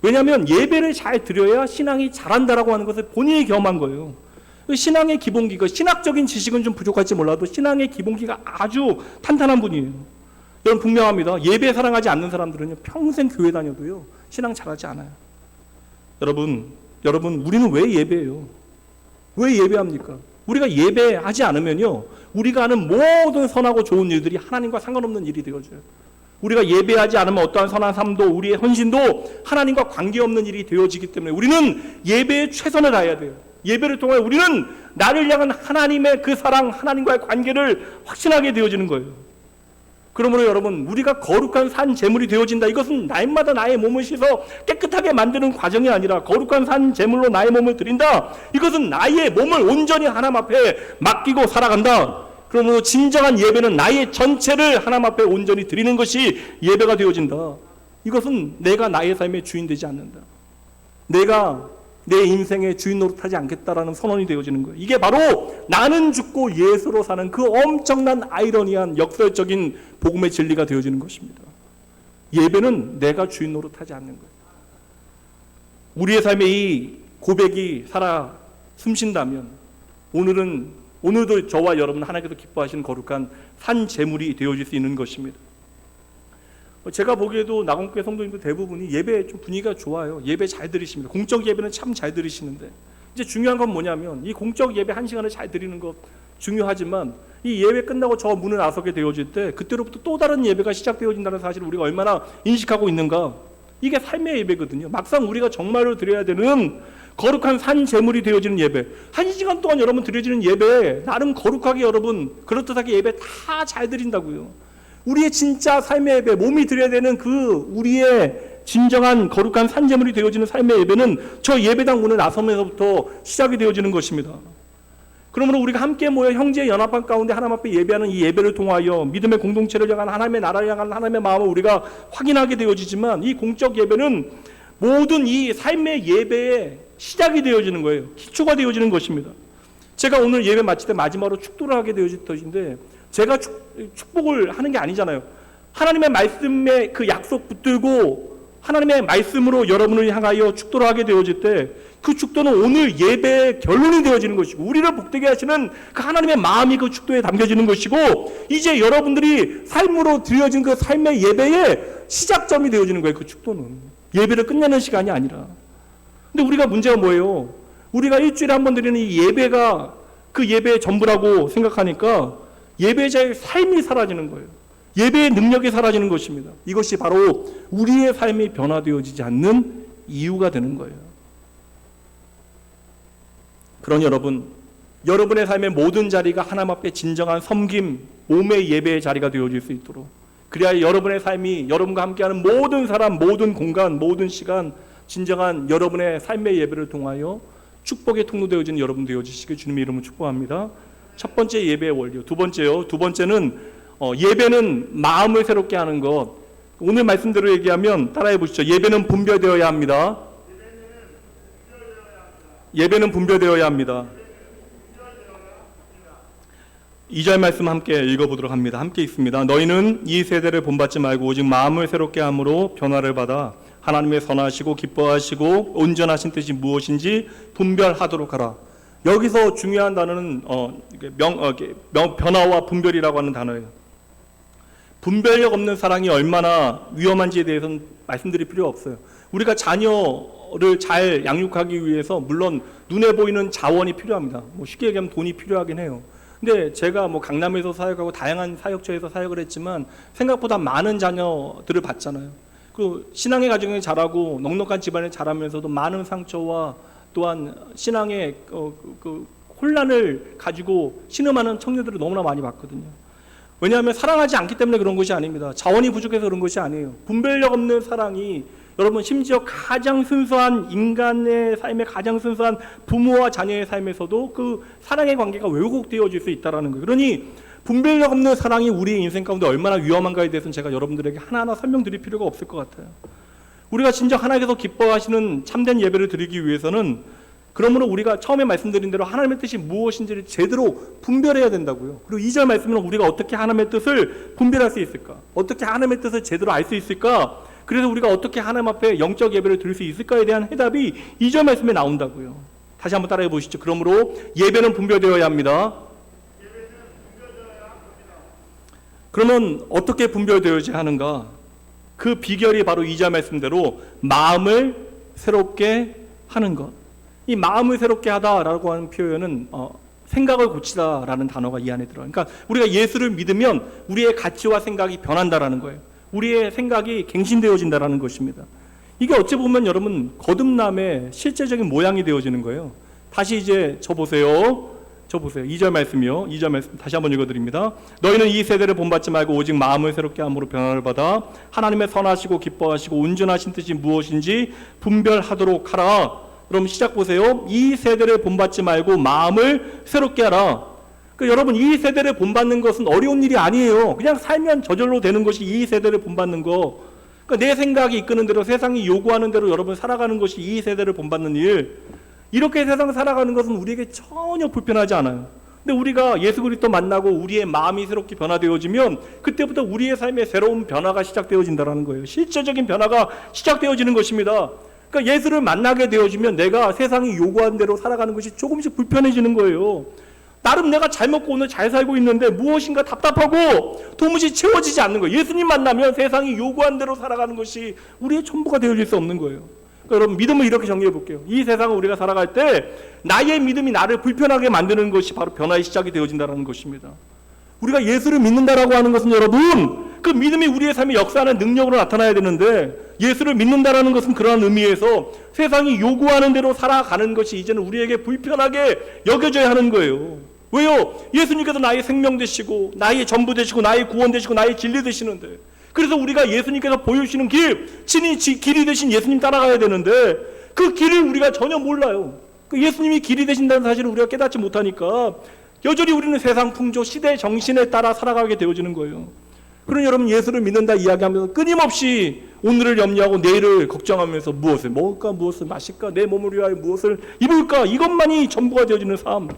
왜냐하면 예배를 잘 드려야 신앙이 자란다라고 하는 것을 본인이 경험한 거예요. 신앙의 기본기가 신학적인 지식은 좀 부족할지 몰라도 신앙의 기본기가 아주 탄탄한 분이에요. 여러분 분명합니다. 예배 사랑하지 않는 사람들은요 평생 교회 다녀도요 신앙 잘하지 않아요. 여러분 우리는 왜 예배해요? 왜 예배합니까? 우리가 예배하지 않으면요 우리가 하는 모든 선하고 좋은 일들이 하나님과 상관없는 일이 되어져요. 우리가 예배하지 않으면 어떠한 선한 삶도 우리의 헌신도 하나님과 관계없는 일이 되어지기 때문에 우리는 예배에 최선을 다해야 돼요. 예배를 통해 우리는 나를 향한 하나님의 그 사랑, 하나님과의 관계를 확신하게 되어지는 거예요. 그러므로 여러분 우리가 거룩한 산 제물이 되어진다. 이것은 날마다 나의 몸을 씻어 깨끗하게 만드는 과정이 아니라 거룩한 산 제물로 나의 몸을 드린다. 이것은 나의 몸을 온전히 하나님 앞에 맡기고 살아간다. 그러므로 진정한 예배는 나의 전체를 하나님 앞에 온전히 드리는 것이 예배가 되어진다. 이것은 내가 나의 삶의 주인 되지 않는다. 내가 내 인생의 주인 노릇하지 않겠다라는 선언이 되어지는 거예요. 이게 바로 나는 죽고 예수로 사는 그 엄청난 아이러니한 역설적인 복음의 진리가 되어지는 것입니다. 예배는 내가 주인 노릇하지 않는 거예요. 우리의 삶에 이 고백이 살아 숨쉰다면 오늘도 저와 여러분 하나님께서 기뻐하시는 거룩한 산 제물이 되어질 수 있는 것입니다. 제가 보기에도 낙원교회 성도님들 대부분이 예배 좀 분위기가 좋아요. 예배 잘 드리십니다. 공적 예배는 참 잘 드리시는데 이제 중요한 건 뭐냐면 이 공적 예배 1시간을 잘 드리는 것 중요하지만 이 예배 끝나고 저 문을 나서게 되어질 때 그때로부터 또 다른 예배가 시작되어진다는 사실을 우리가 얼마나 인식하고 있는가. 이게 삶의 예배거든요. 막상 우리가 정말로 드려야 되는 거룩한 산 제물이 되어지는 예배 1시간 동안 여러분 드려지는 예배 나름 거룩하게 여러분 그렇듯하게 예배 다 잘 드린다고요. 우리의 진짜 삶의 예배, 몸이 드려야 되는 그 우리의 진정한 거룩한 산제물이 되어지는 삶의 예배는 저 예배당 문을 나서면서부터 시작이 되어지는 것입니다. 그러므로 우리가 함께 모여 형제의 연합한 가운데 하나님 앞에 예배하는 이 예배를 통하여 믿음의 공동체를 향한 하나님의 나라를 향한 하나님의 마음을 우리가 확인하게 되어지지만 이 공적 예배는 모든 이 삶의 예배의 시작이 되어지는 거예요. 기초가 되어지는 것입니다. 제가 오늘 예배 마칠 때 마지막으로 축도를 하게 되어질 것인데 제가 축복을 하는 게 아니잖아요. 하나님의 말씀에 그 약속 붙들고 하나님의 말씀으로 여러분을 향하여 축도를 하게 되어질 때 그 축도는 오늘 예배의 결론이 되어지는 것이고 우리를 복되게 하시는 그 하나님의 마음이 그 축도에 담겨지는 것이고 이제 여러분들이 삶으로 드려진 그 삶의 예배의 시작점이 되어지는 거예요. 그 축도는 예배를 끝내는 시간이 아니라. 근데 우리가 문제가 뭐예요? 우리가 일주일에 한 번 드리는 이 예배가 그 예배의 전부라고 생각하니까 예배자의 삶이 사라지는 거예요. 예배의 능력이 사라지는 것입니다. 이것이 바로 우리의 삶이 변화되어지지 않는 이유가 되는 거예요. 그러니 여러분의 삶의 모든 자리가 하나님 앞에 진정한 섬김, 몸의 예배의 자리가 되어질 수 있도록 그래야 여러분의 삶이 여러분과 함께하는 모든 사람, 모든 공간, 모든 시간 진정한 여러분의 삶의 예배를 통하여 축복의 통로 되어지는 여러분 되어지시길 주님의 이름으로 축복합니다. 첫 번째 예배의 원리요. 두 번째는 예배는 마음을 새롭게 하는 것. 오늘 말씀대로 얘기하면 따라해 보시죠. 예배는 분별되어야 합니다. 예배는 분별되어야 합니다. 2절 말씀 함께 읽어보도록 합니다. 함께 읽습니다. 너희는 이 세대를 본받지 말고 오직 마음을 새롭게 함으로 변화를 받아 하나님의 선하시고 기뻐하시고 온전하신 뜻이 무엇인지 분별하도록 하라. 여기서 중요한 단어는 변화와 분별이라고 하는 단어예요. 분별력 없는 사랑이 얼마나 위험한지에 대해서는 말씀드릴 필요 없어요. 우리가 자녀를 잘 양육하기 위해서 물론 눈에 보이는 자원이 필요합니다. 쉽게 얘기하면 돈이 필요하긴 해요. 근데 제가 강남에서 사역하고 다양한 사역처에서 사역을 했지만 생각보다 많은 자녀들을 봤잖아요. 그 신앙의 가정에 자라고 넉넉한 집안에 자라면서도 많은 상처와 또한 신앙의 그 혼란을 가지고 신음하는 청년들을 너무나 많이 봤거든요. 왜냐하면 사랑하지 않기 때문에 그런 것이 아닙니다. 자원이 부족해서 그런 것이 아니에요. 분별력 없는 사랑이 여러분 심지어 가장 순수한 인간의 삶에 가장 순수한 부모와 자녀의 삶에서도 그 사랑의 관계가 왜곡되어질 수 있다는 거예요. 그러니 분별력 없는 사랑이 우리의 인생 가운데 얼마나 위험한가에 대해서는 제가 여러분들에게 하나하나 설명드릴 필요가 없을 것 같아요. 우리가 진정 하나님께서 기뻐하시는 참된 예배를 드리기 위해서는 그러므로 우리가 처음에 말씀드린 대로 하나님의 뜻이 무엇인지를 제대로 분별해야 된다고요. 그리고 2절 말씀은 우리가 어떻게 하나님의 뜻을 분별할 수 있을까? 어떻게 하나님의 뜻을 제대로 알 수 있을까? 그래서 우리가 어떻게 하나님 앞에 영적 예배를 드릴 수 있을까에 대한 해답이 2절 말씀에 나온다고요. 다시 한번 따라해 보시죠. 그러므로 예배는 분별되어야 합니다. 그러면 어떻게 분별되어야 하는가? 그 비결이 바로 2절 말씀대로 마음을 새롭게 하는 것. 이 마음을 새롭게 하다라고 하는 표현은 생각을 고치다라는 단어가 이 안에 들어요. 그러니까 우리가 예수를 믿으면 우리의 가치와 생각이 변한다라는 거예요. 우리의 생각이 갱신되어진다라는 것입니다. 이게 어찌 보면 여러분 거듭남의 실제적인 모양이 되어지는 거예요. 다시 이제 저 보세요. 2절 말씀이요. 2절 말씀 다시 한번 읽어드립니다. 너희는 이 세대를 본받지 말고 오직 마음을 새롭게 함으로 변화를 받아 하나님의 선하시고 기뻐하시고 온전하신 뜻이 무엇인지 분별하도록 하라. 그럼 시작 보세요. 이 세대를 본받지 말고 마음을 새롭게 하라. 그러니까 여러분 이 세대를 본받는 것은 어려운 일이 아니에요. 그냥 살면 저절로 되는 것이 이 세대를 본받는 거. 그러니까 내 생각이 이끄는 대로 세상이 요구하는 대로 여러분 살아가는 것이 이 세대를 본받는 일. 이렇게 세상 살아가는 것은 우리에게 전혀 불편하지 않아요. 근데 우리가 예수 그리스도 만나고 우리의 마음이 새롭게 변화되어지면 그때부터 우리의 삶에 새로운 변화가 시작되어진다는 거예요. 실제적인 변화가 시작되어지는 것입니다. 그러니까 예수를 만나게 되어지면 내가 세상이 요구하는 대로 살아가는 것이 조금씩 불편해지는 거예요. 나름 내가 잘 먹고 오늘 잘 살고 있는데 무엇인가 답답하고 도무지 채워지지 않는 거예요. 예수님 만나면 세상이 요구하는 대로 살아가는 것이 우리의 전부가 되어질 수 없는 거예요. 그러니까 여러분 믿음을 이렇게 정리해 볼게요. 이 세상을 우리가 살아갈 때 나의 믿음이 나를 불편하게 만드는 것이 바로 변화의 시작이 되어진다는 것입니다. 우리가 예수를 믿는다라고 하는 것은 여러분 그 믿음이 우리의 삶에 역사하는 능력으로 나타나야 되는데 예수를 믿는다라는 것은 그러한 의미에서 세상이 요구하는 대로 살아가는 것이 이제는 우리에게 불편하게 여겨져야 하는 거예요. 왜요? 예수님께서 나의 생명 되시고 나의 전부 되시고 나의 구원 되시고 나의 진리 되시는데 그래서 우리가 예수님께서 보여주시는 친히 길이 되신 예수님 따라가야 되는데 그 길을 우리가 전혀 몰라요. 그 예수님이 길이 되신다는 사실을 우리가 깨닫지 못하니까 여전히 우리는 세상 풍조 시대 정신에 따라 살아가게 되어지는 거예요. 그러니 여러분 예수를 믿는다 이야기하면서 끊임없이 오늘을 염려하고 내일을 걱정하면서 무엇을 먹을까 무엇을 마실까 내 몸을 위하여 무엇을 입을까 이것만이 전부가 되어지는 삶.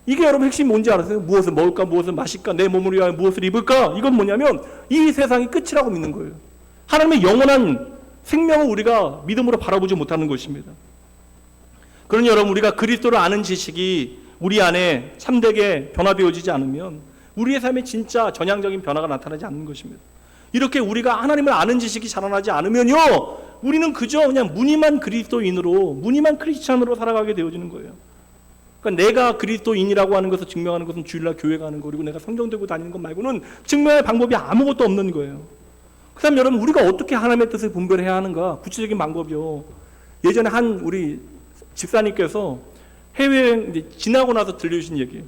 이게 여러분 핵심이 뭔지 알아세요? 무엇을 먹을까, 무엇을 마실까, 내 몸을 위하여 무엇을 입을까? 이건 뭐냐면 이 세상이 끝이라고 믿는 거예요. 하나님의 영원한 생명을 우리가 믿음으로 바라보지 못하는 것입니다. 그러니 여러분, 우리가 그리스도를 아는 지식이 우리 안에 참되게 변화되어지지 않으면 우리의 삶에 진짜 전향적인 변화가 나타나지 않는 것입니다. 이렇게 우리가 하나님을 아는 지식이 자라나지 않으면요, 우리는 그저 그냥 무늬만 그리스도인으로, 무늬만 크리스찬으로 살아가게 되어지는 거예요. 그러니까 내가 그리스도인이라고 하는 것을 증명하는 것은 주일날 교회 가는 거, 그리고 내가 성경 들고 다니는 것 말고는 증명할 방법이 아무것도 없는 거예요. 그 다음 여러분, 우리가 어떻게 하나님의 뜻을 분별해야 하는가? 구체적인 방법이요. 예전에 한 우리 집사님께서 해외여행 이제 지나고 나서 들려주신 얘기예요.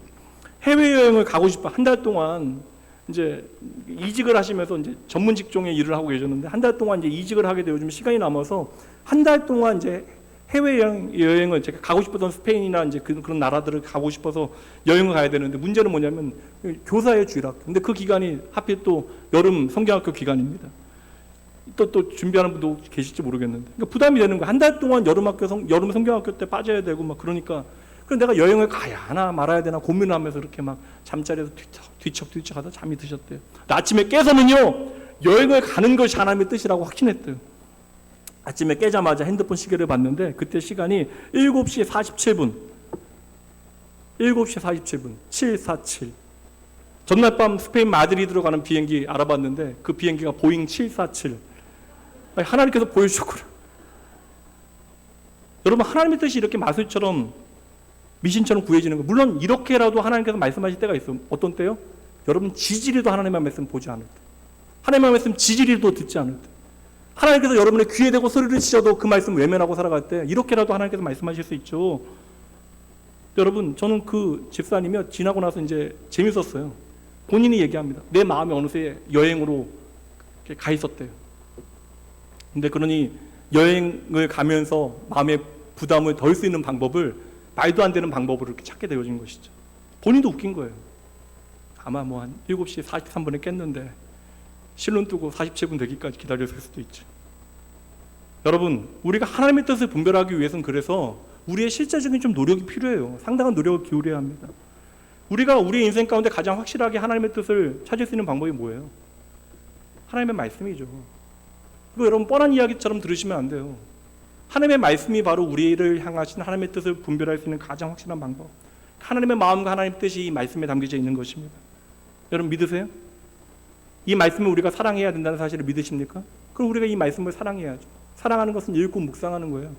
해외여행을 가고 싶어. 한 달 동안 이제 이직을 하시면서 이제 전문 직종의 일을 하고 계셨는데, 한 달 동안 이제 이직을 하게 되어지면 시간이 남아서 한 달 동안 이제 해외여행을 제가 가고 싶었던 스페인이나 이제 그런 나라들을 가고 싶어서 여행을 가야 되는데, 문제는 뭐냐면 교사의 주일학교. 근데 그 기간이 하필 또 여름 성경학교 기간입니다. 또 준비하는 분도 계실지 모르겠는데, 그러니까 부담이 되는 거야. 한 달 동안 여름 성경학교 때 빠져야 되고 막 그러니까. 그럼 내가 여행을 가야 하나 말아야 되나 고민을 하면서 이렇게 막 잠자리에서 뒤척 하다 잠이 드셨대요. 아침에 깨서는요, 여행을 가는 것이 하나님의 뜻이라고 확신했대요. 아침에 깨자마자 핸드폰 시계를 봤는데 그때 시간이 7시 47분 747 전날 밤 스페인 마드리드로 가는 비행기 알아봤는데 그 비행기가 보잉 747. 하나님께서 보여주셨구나. 여러분, 하나님의 뜻이 이렇게 마술처럼 미신처럼 구해지는 거, 물론 이렇게라도 하나님께서 말씀하실 때가 있어요. 어떤 때요? 여러분, 지지리도 하나님의 말씀 보지 않을 때, 하나님의 말씀 지지리도 듣지 않을 때, 하나님께서 여러분의 귀에 대고 소리를 치셔도 그 말씀 외면하고 살아갈 때, 이렇게라도 하나님께서 말씀하실 수 있죠. 여러분, 저는 그 집사님이 지나고 나서 이제 재밌었어요. 본인이 얘기합니다. 내 마음이 어느새 여행으로 가 있었대요. 근데 그러니 여행을 가면서 마음의 부담을 덜 수 있는 방법을, 말도 안 되는 방법으로 이렇게 찾게 되어진 것이죠. 본인도 웃긴 거예요. 아마 뭐 한 7시 43분에 깼는데 실눈 뜨고 47분 되기까지 기다렸을 수도 있죠. 여러분, 우리가 하나님의 뜻을 분별하기 위해서는 그래서 우리의 실제적인 좀 노력이 필요해요. 상당한 노력을 기울여야 합니다. 우리가 우리 인생 가운데 가장 확실하게 하나님의 뜻을 찾을 수 있는 방법이 뭐예요? 하나님의 말씀이죠. 그거 여러분 뻔한 이야기처럼 들으시면 안 돼요. 하나님의 말씀이 바로 우리를 향하신 하나님의 뜻을 분별할 수 있는 가장 확실한 방법. 하나님의 마음과 하나님의 뜻이 이 말씀에 담겨져 있는 것입니다. 여러분 믿으세요? 이 말씀을 우리가 사랑해야 된다는 사실을 믿으십니까? 그럼 우리가 이 말씀을 사랑해야죠. 사랑하는 것은 읽고 묵상하는 거예요.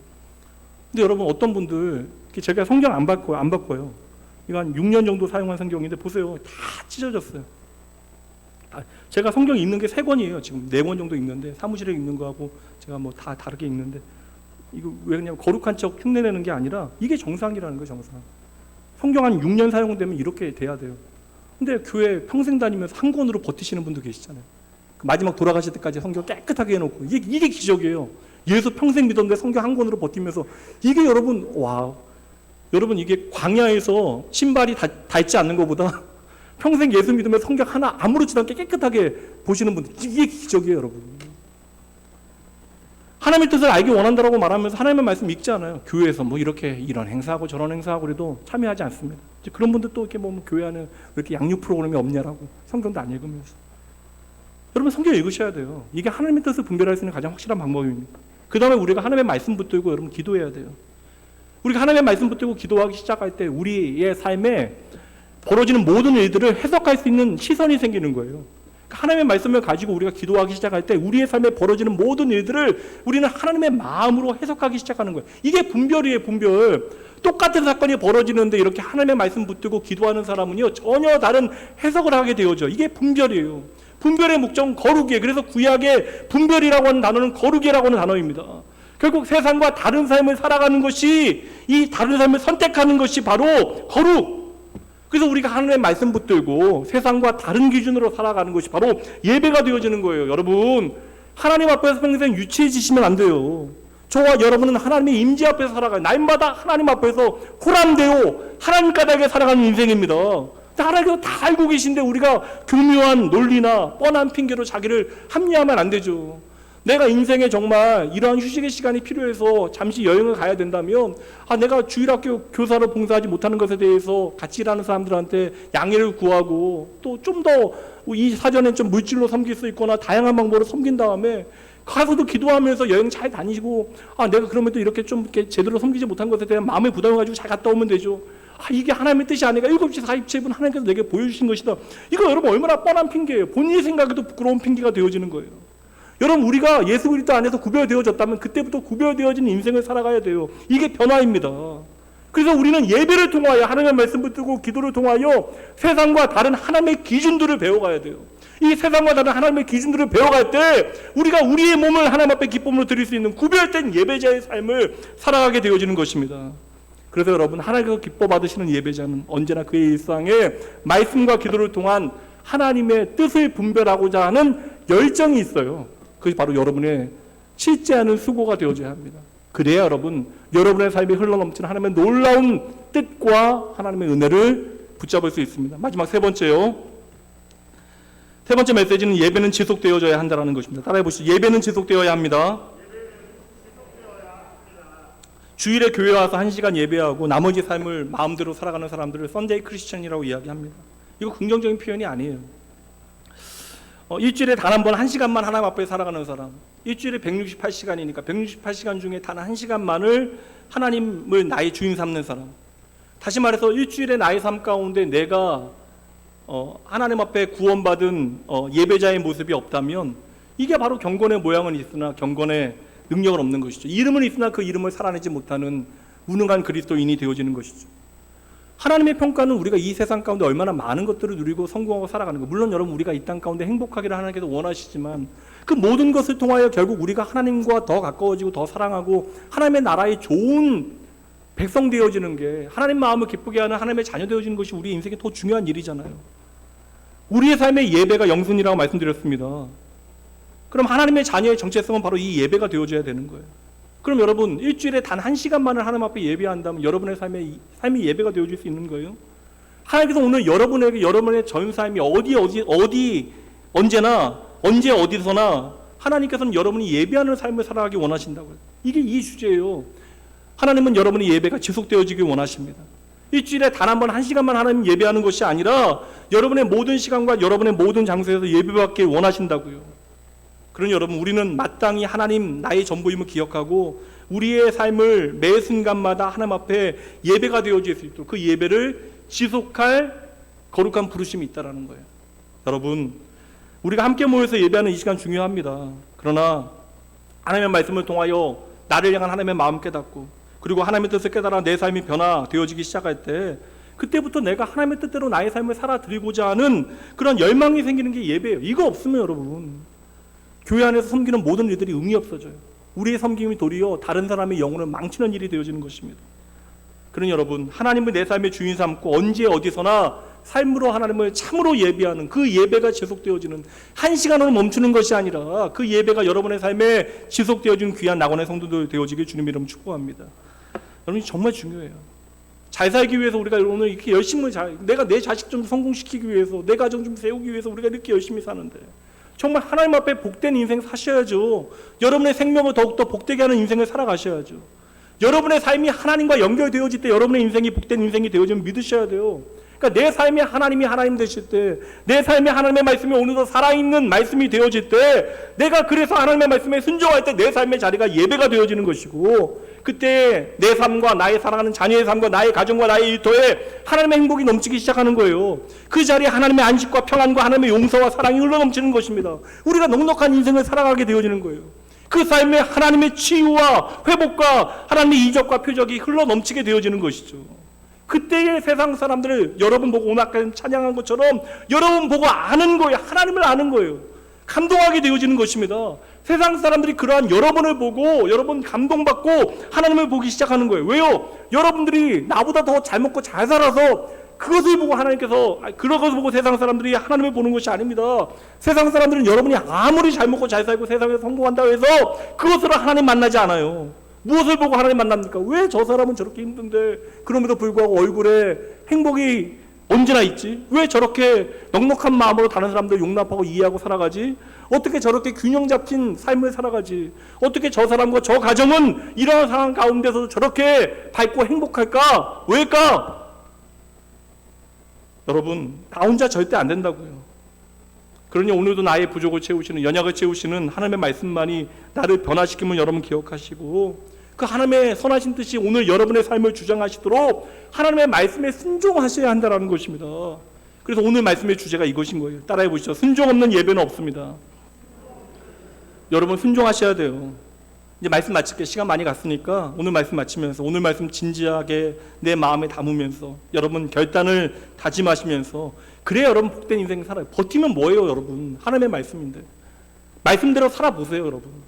근데 여러분, 어떤 분들, 제가 성경 안 바꿔요. 이거 한 6년 정도 사용한 성경인데 보세요. 다 찢어졌어요. 제가 성경 읽는 게 3권이에요. 지금 4권 정도 읽는데, 사무실에 읽는 거하고 제가 뭐 다 다르게 읽는데, 이거 왜 그냥 거룩한 척 흉내내는 게 아니라 이게 정상이라는 거예요. 정상. 성경 한 6년 사용되면 이렇게 돼야 돼요. 근데 교회 평생 다니면서 한 권으로 버티시는 분도 계시잖아요. 마지막 돌아가실 때까지 성경 깨끗하게 해놓고, 이게 기적이에요. 예수 평생 믿었는데 성경 한 권으로 버티면서, 이게 여러분, 와, 여러분 이게 광야에서 신발이 닳지 않는 것보다 평생 예수 믿으면 성경 하나 아무렇지도 않게 깨끗하게 보시는 분들, 이게 기적이에요. 여러분, 하나님의 뜻을 알기 원한다라고 말하면서 하나님의 말씀 읽지 않아요. 교회에서 뭐 이렇게 이런 행사하고 저런 행사하고 그래도 참여하지 않습니다. 그런 분들 또 이렇게 보면 교회 안에 왜 이렇게 양육 프로그램이 없냐라고, 성경도 안 읽으면서. 여러분, 성경 읽으셔야 돼요. 이게 하나님의 뜻을 분별할 수 있는 가장 확실한 방법입니다. 그 다음에 우리가 하나님의 말씀 붙들고 여러분 기도해야 돼요. 우리가 하나님의 말씀 붙들고 기도하기 시작할 때 우리의 삶에 벌어지는 모든 일들을 해석할 수 있는 시선이 생기는 거예요. 하나님의 말씀을 가지고 우리가 기도하기 시작할 때 우리의 삶에 벌어지는 모든 일들을 우리는 하나님의 마음으로 해석하기 시작하는 거예요. 이게 분별이에요. 분별. 똑같은 사건이 벌어지는데 이렇게 하나님의 말씀 붙들고 기도하는 사람은요, 전혀 다른 해석을 하게 되어져. 이게 분별이에요. 분별의 목적은 거룩이에요. 그래서 구약의 분별이라고 하는 단어는 거룩이라고 하는 단어입니다. 결국 세상과 다른 삶을 살아가는 것이, 이 다른 삶을 선택하는 것이 바로 거룩. 그래서 우리가 하나님의 말씀 붙들고 세상과 다른 기준으로 살아가는 것이 바로 예배가 되어지는 거예요. 여러분, 하나님 앞에서 평생 유치해지시면 안 돼요. 저와 여러분은 하나님의 임재 앞에서 살아가요. 날마다 하나님 앞에서 호람되어 하나님 까닭에 살아가는 인생입니다. 하나님께서 다 알고 계신데 우리가 교묘한 논리나 뻔한 핑계로 자기를 합리하면 안 되죠. 내가 인생에 정말 이러한 휴식의 시간이 필요해서 잠시 여행을 가야 된다면 내가 주일학교 교사로 봉사하지 못하는 것에 대해서 같이 일하는 사람들한테 양해를 구하고 또 좀 더 이 사전에 좀 물질로 섬길 수 있거나 다양한 방법으로 섬긴 다음에 가서도 기도하면서 여행 잘 다니시고 내가 그러면 또 이렇게 좀 이렇게 제대로 섬기지 못한 것에 대한 마음의 부담을 가지고 잘 갔다 오면 되죠. 이게 하나님의 뜻이 아니라 7시 47분 하나님께서 내게 보여주신 것이다. 이거 여러분 얼마나 뻔한 핑계예요. 본인이 생각해도 부끄러운 핑계가 되어지는 거예요. 여러분 우리가 예수 그리스도 안에서 구별되어졌다면 그때부터 구별되어진 인생을 살아가야 돼요. 이게 변화입니다. 그래서 우리는 예배를 통하여 하나님의 말씀을 듣고 기도를 통하여 세상과 다른 하나님의 기준들을 배워가야 돼요. 이 세상과 다른 하나님의 기준들을 배워갈 때 우리가 우리의 몸을 하나님 앞에 기쁨으로 드릴 수 있는 구별된 예배자의 삶을 살아가게 되어지는 것입니다. 그래서 여러분 하나님께서 기뻐 받으시는 예배자는 언제나 그의 일상에 말씀과 기도를 통한 하나님의 뜻을 분별하고자 하는 열정이 있어요. 그것이 바로 여러분의 실제하는 수고가 되어져야 합니다. 그래야 여러분 여러분의 삶이 흘러넘치는 하나님의 놀라운 뜻과 하나님의 은혜를 붙잡을 수 있습니다. 마지막 세 번째요. 세 번째 메시지는 예배는 지속되어져야 한다는 것입니다. 따라해 보시죠. 예배는 지속되어야 합니다. 주일에 교회 와서 1시간 예배하고 나머지 삶을 마음대로 살아가는 사람들을 썬데이 크리스천이라고 이야기합니다. 이거 긍정적인 표현이 아니에요. 일주일에 단 한 번 1시간만 하나님 앞에 살아가는 사람, 일주일에 168시간이니까 168시간 중에 단 1시간만을 하나님을 나의 주인 삼는 사람, 다시 말해서 일주일에 나의 삶 가운데 내가 하나님 앞에 구원받은 예배자의 모습이 없다면 이게 바로 경건의 모양은 있으나 경건의 능력은 없는 것이죠. 이름은 있으나 그 이름을 살아내지 못하는 무능한 그리스도인이 되어지는 것이죠. 하나님의 평가는 우리가 이 세상 가운데 얼마나 많은 것들을 누리고 성공하고 살아가는 것. 물론 여러분 우리가 이 땅 가운데 행복하기를 하나님께서 원하시지만 그 모든 것을 통하여 결국 우리가 하나님과 더 가까워지고 더 사랑하고 하나님의 나라의 좋은 백성 되어지는 게, 하나님 마음을 기쁘게 하는 하나님의 자녀 되어지는 것이 우리 인생에 더 중요한 일이잖아요. 우리의 삶의 예배가 영순이라고 말씀드렸습니다. 그럼 하나님의 자녀의 정체성은 바로 이 예배가 되어져야 되는 거예요. 그럼 여러분 일주일에 단 1시간만을 하나님 앞에 예배한다면 여러분의 삶이 예배가 되어질 수 있는 거예요. 하나님께서 오늘 여러분에게 여러분의 전 삶이 언제나 언제 어디서나 하나님께서는 여러분이 예배하는 삶을 살아가기 원하신다고요. 이게 이 주제예요. 하나님은 여러분의 예배가 지속되어지길 원하십니다. 일주일에 단 한 번 1시간만 하나님 예배하는 것이 아니라 여러분의 모든 시간과 여러분의 모든 장소에서 예배받길 원하신다고요. 그러니 여러분 우리는 마땅히 하나님 나의 전부임을 기억하고 우리의 삶을 매 순간마다 하나님 앞에 예배가 되어질 수 있도록 그 예배를 지속할 거룩한 부르심이 있다는 거예요. 여러분 우리가 함께 모여서 예배하는 이 시간 중요합니다. 그러나 하나님의 말씀을 통하여 나를 향한 하나님의 마음 깨닫고 그리고 하나님의 뜻을 깨달아 내 삶이 변화되어지기 시작할 때 그때부터 내가 하나님의 뜻대로 나의 삶을 살아드리고자 하는 그런 열망이 생기는 게 예배예요. 이거 없으면 여러분 교회 안에서 섬기는 모든 일들이 의미 없어져요. 우리의 섬김이 도리어 다른 사람의 영혼을 망치는 일이 되어지는 것입니다. 그러니 여러분 하나님을 내 삶의 주인 삼고 언제 어디서나 삶으로 하나님을 참으로 예배하는 그 예배가 지속되어지는, 1시간으로 멈추는 것이 아니라 그 예배가 여러분의 삶에 지속되어지는 귀한 낙원의 성도들 되어지길 주님 이름 축복합니다. 여러분 정말 중요해요. 잘 살기 위해서 우리가 오늘 이렇게 열심히 내가 내 자식 좀 성공시키기 위해서 내 가정 좀 세우기 위해서 우리가 이렇게 열심히 사는데 정말 하나님 앞에 복된 인생 사셔야죠. 여러분의 생명을 더욱더 복되게 하는 인생을 살아가셔야죠. 여러분의 삶이 하나님과 연결되어질 때 여러분의 인생이 복된 인생이 되어지면 믿으셔야 돼요. 그러니까 내 삶에 하나님이 하나님 되실 때, 내 삶에 하나님의 말씀이 오늘도 살아있는 말씀이 되어질 때, 내가 그래서 하나님의 말씀에 순종할 때 내 삶의 자리가 예배가 되어지는 것이고, 그때 내 삶과 나의 사랑하는 자녀의 삶과 나의 가정과 나의 일터에 하나님의 행복이 넘치기 시작하는 거예요. 그 자리에 하나님의 안식과 평안과 하나님의 용서와 사랑이 흘러넘치는 것입니다. 우리가 넉넉한 인생을 살아가게 되어지는 거예요. 그 삶에 하나님의 치유와 회복과 하나님의 이적과 표적이 흘러넘치게 되어지는 것이죠. 그때의 세상 사람들을 여러분 보고 오늘 아까 찬양한 것처럼 여러분 보고 아는 거예요. 하나님을 아는 거예요. 감동하게 되어지는 것입니다. 세상 사람들이 그러한 여러분을 보고 여러분 감동받고 하나님을 보기 시작하는 거예요. 왜요? 여러분들이 나보다 더 잘 먹고 잘 살아서 그것을 보고 하나님께서, 그런 것을 보고 세상 사람들이 하나님을 보는 것이 아닙니다. 세상 사람들은 여러분이 아무리 잘 먹고 잘 살고 세상에서 성공한다고 해서 그것으로 하나님 만나지 않아요. 무엇을 보고 하나님 만납니까? 왜 저 사람은 저렇게 힘든데 그럼에도 불구하고 얼굴에 행복이 언제나 있지? 왜 저렇게 넉넉한 마음으로 다른 사람들 용납하고 이해하고 살아가지? 어떻게 저렇게 균형 잡힌 삶을 살아가지? 어떻게 저 사람과 저 가정은 이러한 상황 가운데서도 저렇게 밝고 행복할까? 왜일까? 여러분, 나 혼자 절대 안 된다고요. 그러니 오늘도 나의 부족을 채우시는, 연약을 채우시는 하나님의 말씀만이 나를 변화시키면 여러분 기억하시고, 그 하나님의 선하신 뜻이 오늘 여러분의 삶을 주장하시도록 하나님의 말씀에 순종하셔야 한다는 것입니다. 그래서 오늘 말씀의 주제가 이것인 거예요. 따라해 보시죠. 순종 없는 예배는 없습니다. 여러분 순종하셔야 돼요. 이제 말씀 마칠게, 시간 많이 갔으니까 오늘 말씀 마치면서 오늘 말씀 진지하게 내 마음에 담으면서 여러분 결단을 다짐하시면서, 그래야 여러분 복된 인생 살아요. 버티면 뭐예요 여러분? 하나님의 말씀인데 말씀대로 살아보세요 여러분.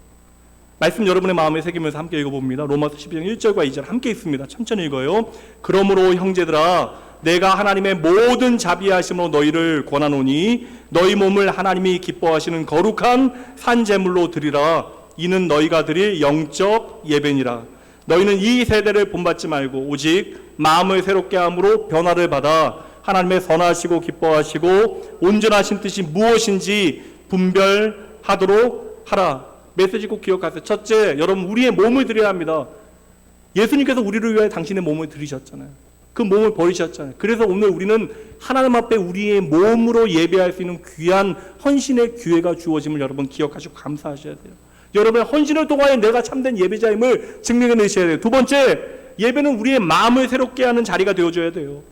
말씀 여러분의 마음에 새기면서 함께 읽어봅니다. 로마서 12장 1절과 2절 함께 읽습니다. 천천히 읽어요. 그러므로 형제들아, 내가 하나님의 모든 자비하심으로 너희를 권하노니 너희 몸을 하나님이 기뻐하시는 거룩한 산제물로 드리라. 이는 너희가 드릴 영적 예배니라. 너희는 이 세대를 본받지 말고 오직 마음을 새롭게 함으로 변화를 받아 하나님의 선하시고 기뻐하시고 온전하신 뜻이 무엇인지 분별하도록 하라. 메시지 꼭 기억하세요. 첫째, 여러분 우리의 몸을 드려야 합니다. 예수님께서 우리를 위하여 당신의 몸을 드리셨잖아요. 그 몸을 버리셨잖아요. 그래서 오늘 우리는 하나님 앞에 우리의 몸으로 예배할 수 있는 귀한 헌신의 기회가 주어짐을 여러분 기억하시고 감사하셔야 돼요. 여러분의 헌신을 통하여 내가 참된 예배자임을 증명해내셔야 돼요. 두 번째, 예배는 우리의 마음을 새롭게 하는 자리가 되어줘야 돼요.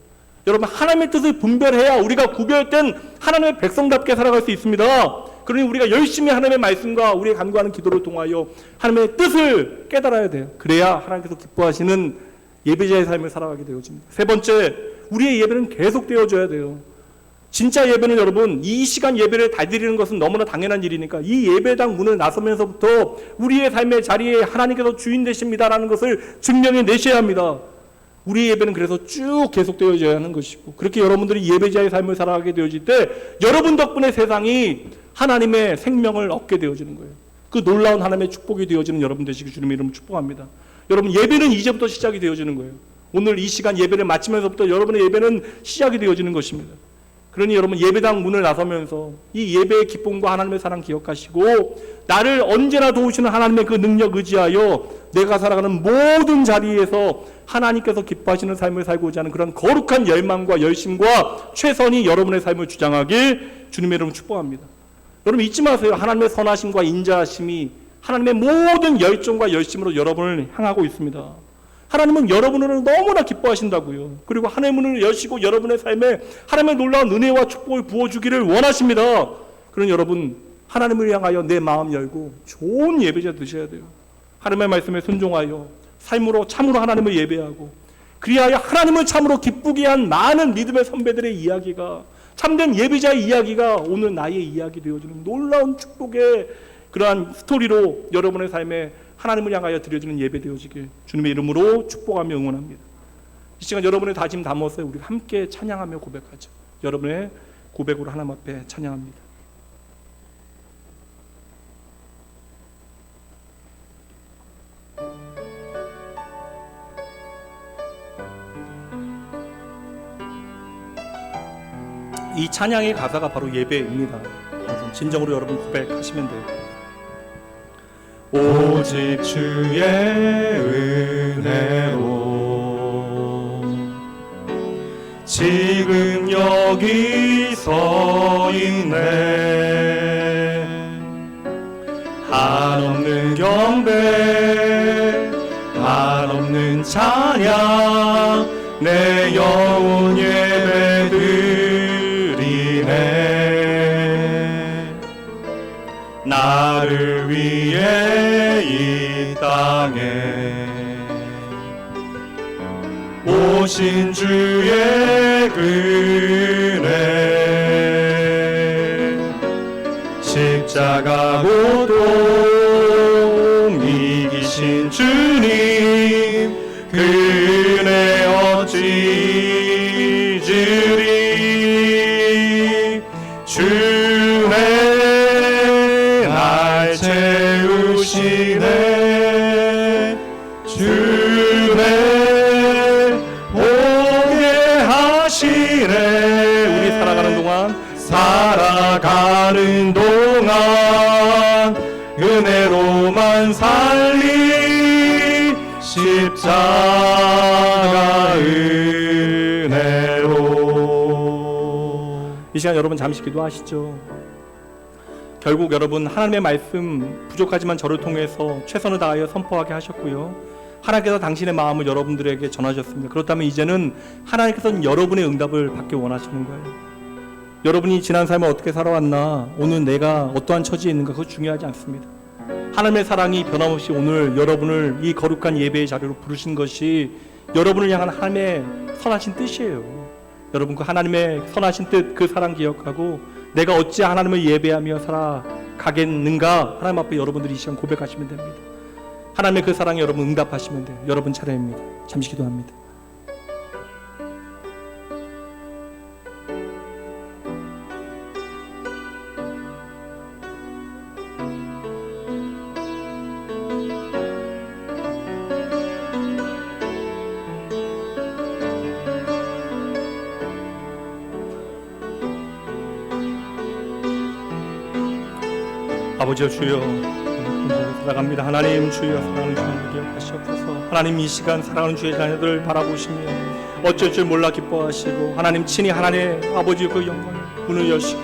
여러분 하나님의 뜻을 분별해야 우리가 구별된 하나님의 백성답게 살아갈 수 있습니다. 그러니 우리가 열심히 하나님의 말씀과 우리의 간구하는 기도를 통하여 하나님의 뜻을 깨달아야 돼요. 그래야 하나님께서 기뻐하시는 예배자의 삶을 살아가게 되어집니다. 세 번째, 우리의 예배는 계속 되어줘야 돼요. 진짜 예배는 여러분 이 시간 예배를 다 드리는 것은 너무나 당연한 일이니까 이 예배당 문을 나서면서부터 우리의 삶의 자리에 하나님께서 주인 되십니다라는 것을 증명해 내셔야 합니다. 우리의 예배는 그래서 쭉 계속되어져야 하는 것이고, 그렇게 여러분들이 예배자의 삶을 살아가게 되어질 때 여러분 덕분에 세상이 하나님의 생명을 얻게 되어지는 거예요. 그 놀라운 하나님의 축복이 되어지는 여러분 되시기 주님의 이름으로 축복합니다. 여러분 예배는 이제부터 시작이 되어지는 거예요. 오늘 이 시간 예배를 마치면서부터 여러분의 예배는 시작이 되어지는 것입니다. 그러니 여러분 예배당 문을 나서면서 이 예배의 기쁨과 하나님의 사랑 기억하시고, 나를 언제나 도우시는 하나님의 그 능력 의지하여 내가 살아가는 모든 자리에서 하나님께서 기뻐하시는 삶을 살고자 하는 그런 거룩한 열망과 열심과 최선이 여러분의 삶을 주장하길 주님의 이름으로 축복합니다. 여러분 잊지 마세요. 하나님의 선하심과 인자하심이 하나님의 모든 열정과 열심으로 여러분을 향하고 있습니다. 하나님은 여러분을 너무나 기뻐하신다고요. 그리고 하나님의 문을 여시고 여러분의 삶에 하나님의 놀라운 은혜와 축복을 부어주기를 원하십니다. 그런 여러분 하나님을 향하여 내 마음 열고 좋은 예배자 되셔야 돼요. 하나님의 말씀에 순종하여 삶으로 참으로 하나님을 예배하고, 그리하여 하나님을 참으로 기쁘게 한 많은 믿음의 선배들의 이야기가, 참된 예배자의 이야기가 오늘 나의 이야기 되어주는 놀라운 축복의 그러한 스토리로 여러분의 삶에 하나님을 향하여 드려지는 예배 되어지길 주님의 이름으로 축복하며 응원합니다. 이 시간 여러분의 다짐 담아서 우리 함께 찬양하며 고백하죠. 여러분의 고백으로 하나님 앞에 찬양합니다. 이 찬양의 가사가 바로 예배입니다. 진정으로 여러분 고백하시면 돼요. 오직 주의 은혜로 지금 여기 서 있네. 한없는 경배, 한없는 찬양, 내 영혼 예배 드리네. 나를 위해 이 땅에 오신 주의 은혜, 십자가 고통 이기신 주님, 그 은혜 어찌 주리. 주의 날 채우시네. 주의 보게 하시네. 사는 동안 은혜로만 살리 십자가 은혜로. 이 시간 여러분 잠시 기도하시죠. 결국 여러분 하나님의 말씀 부족하지만 저를 통해서 최선을 다하여 선포하게 하셨고요, 하나님께서 당신의 마음을 여러분들에게 전하셨습니다. 그렇다면 이제는 하나님께서는 여러분의 응답을 받기 원하시는 거예요. 여러분이 지난 삶을 어떻게 살아왔나, 오늘 내가 어떠한 처지에 있는가, 그거 중요하지 않습니다. 하나님의 사랑이 변함없이 오늘 여러분을 이 거룩한 예배의 자리로 부르신 것이 여러분을 향한 하나님의 선하신 뜻이에요. 여러분 그 하나님의 선하신 뜻, 그 사랑 기억하고 내가 어찌 하나님을 예배하며 살아가겠는가, 하나님 앞에 여러분들이 이 시간 고백하시면 됩니다. 하나님의 그 사랑에 여러분 응답하시면 돼요. 여러분 차례입니다. 잠시 기도합니다. 아버지여 주여 살아갑니다. 하나님 주여 사랑하는 주님을 기억하시옵소서. 하나님 이 시간 사랑하는 주의 자녀들 바라보시며 어쩔 줄 몰라 기뻐하시고 하나님 친히 하나님의 아버지 그 영광 문을 여시고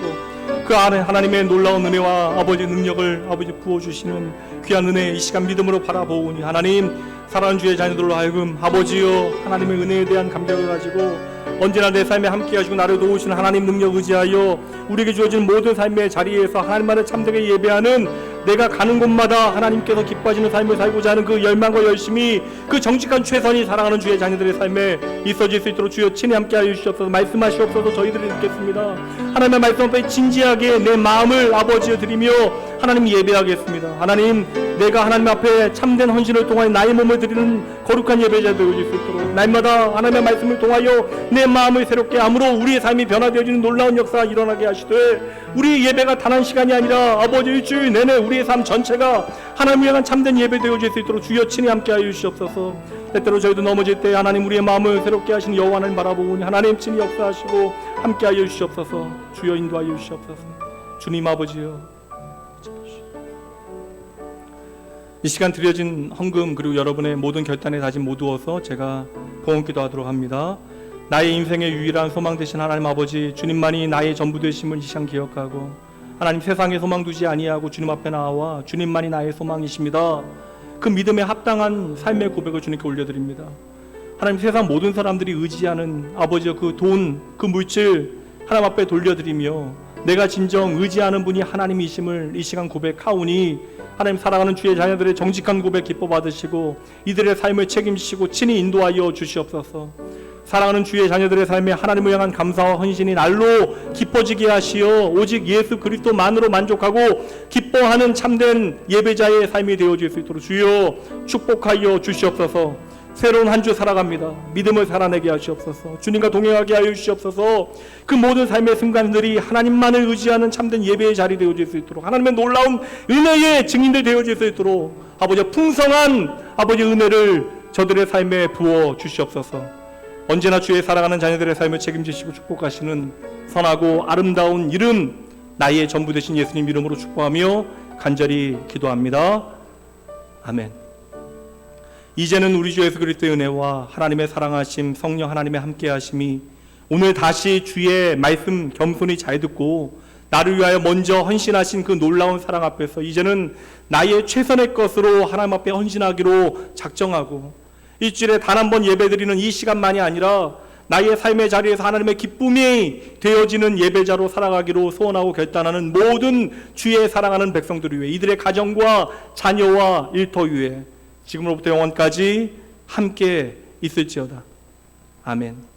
그 안에 하나님의 놀라운 은혜와 아버지 능력을 아버지 부어주시는 귀한 은혜 이 시간 믿음으로 바라보오니 하나님 사랑하는 주의 자녀들로 하여금 아버지여 하나님의 은혜에 대한 감격을 가지고 언제나 내 삶에 함께 하시고 나를 도우시는 하나님 능력 의지하여 우리에게 주어진 모든 삶의 자리에서 하나님만을 참되게 예배하는 내가 가는 곳마다 하나님께서 기뻐하시는 삶을 살고자 하는 그 열망과 열심이, 그 정직한 최선이 사랑하는 주의 자녀들의 삶에 있어질 수 있도록 주여 친히 함께 하여 주시옵소서. 말씀하시옵소서. 저희들이 듣겠습니다. 하나님의 말씀 앞에 진지하게 내 마음을 아버지여 드리며 하나님 예배하겠습니다. 하나님 내가 하나님 앞에 참된 헌신을 통하여 나의 몸을 드리는 거룩한 예배자 되어질 수 있도록 날마다 하나님의 말씀을 통하여 내 마음을 새롭게 함으로 우리의 삶이 변화되어지는 놀라운 역사가 일어나게 하시되, 우리 예배가 단 한 시간이 아니라 아버지 일주일 내내 우리의 삶 전체가 하나님을 향한 참된 예배 되어질 수 있도록 주여 친히 함께 하여 주시옵소서. 때때로 저희도 넘어질 때 하나님 우리의 마음을 새롭게 하시는 여호와 하나님 바라보니 하나님 친히 역사하시고 함께 하여 주시옵소서. 주여 인도하여 주시옵소서. 주님 아버지여, 이 시간 드려진 헌금 그리고 여러분의 모든 결단의 다짐 모두어서 제가 봉헌기도 하도록 합니다. 나의 인생의 유일한 소망 되신 하나님 아버지, 주님만이 나의 전부 되심을 이 시간 기억하고 하나님 세상에 소망 두지 아니하고 주님 앞에 나와 주님만이 나의 소망이십니다. 그 믿음에 합당한 삶의 고백을 주님께 올려드립니다. 하나님 세상 모든 사람들이 의지하는 아버지의 그 돈, 그 물질 하나님 앞에 돌려드리며 내가 진정 의지하는 분이 하나님이심을 이 시간 고백하오니 하나님 사랑하는 주의 자녀들의 정직한 고백 기뻐 받으시고 이들의 삶을 책임지시고 친히 인도하여 주시옵소서. 사랑하는 주의 자녀들의 삶에 하나님을 향한 감사와 헌신이 날로 깊어지게 하시어 오직 예수 그리스도만으로 만족하고 기뻐하는 참된 예배자의 삶이 되어질 수 있도록 주여 축복하여 주시옵소서. 새로운 한 주 살아갑니다. 믿음을 살아내게 하시옵소서. 주님과 동행하게 하여 주시옵소서. 그 모든 삶의 순간들이 하나님만을 의지하는 참된 예배의 자리 되어질 수 있도록 하나님의 놀라운 은혜의 증인들 되어질 수 있도록 아버지 풍성한 아버지 은혜를 저들의 삶에 부어 주시옵소서. 언제나 주의 사랑하는 자녀들의 삶을 책임지시고 축복하시는 선하고 아름다운 이름 나의 전부 되신 예수님 이름으로 축복하며 간절히 기도합니다. 아멘. 이제는 우리 주 예수 그리스도의 은혜와 하나님의 사랑하심 성령 하나님의 함께하심이 오늘 다시 주의 말씀 겸손히 잘 듣고 나를 위하여 먼저 헌신하신 그 놀라운 사랑 앞에서 이제는 나의 최선의 것으로 하나님 앞에 헌신하기로 작정하고 일주일에 단 한 번 예배드리는 이 시간만이 아니라 나의 삶의 자리에서 하나님의 기쁨이 되어지는 예배자로 살아가기로 소원하고 결단하는 모든 주의 사랑하는 백성들 위해 이들의 가정과 자녀와 일터 위해 지금으로부터 영원까지 함께 있을지어다. 아멘.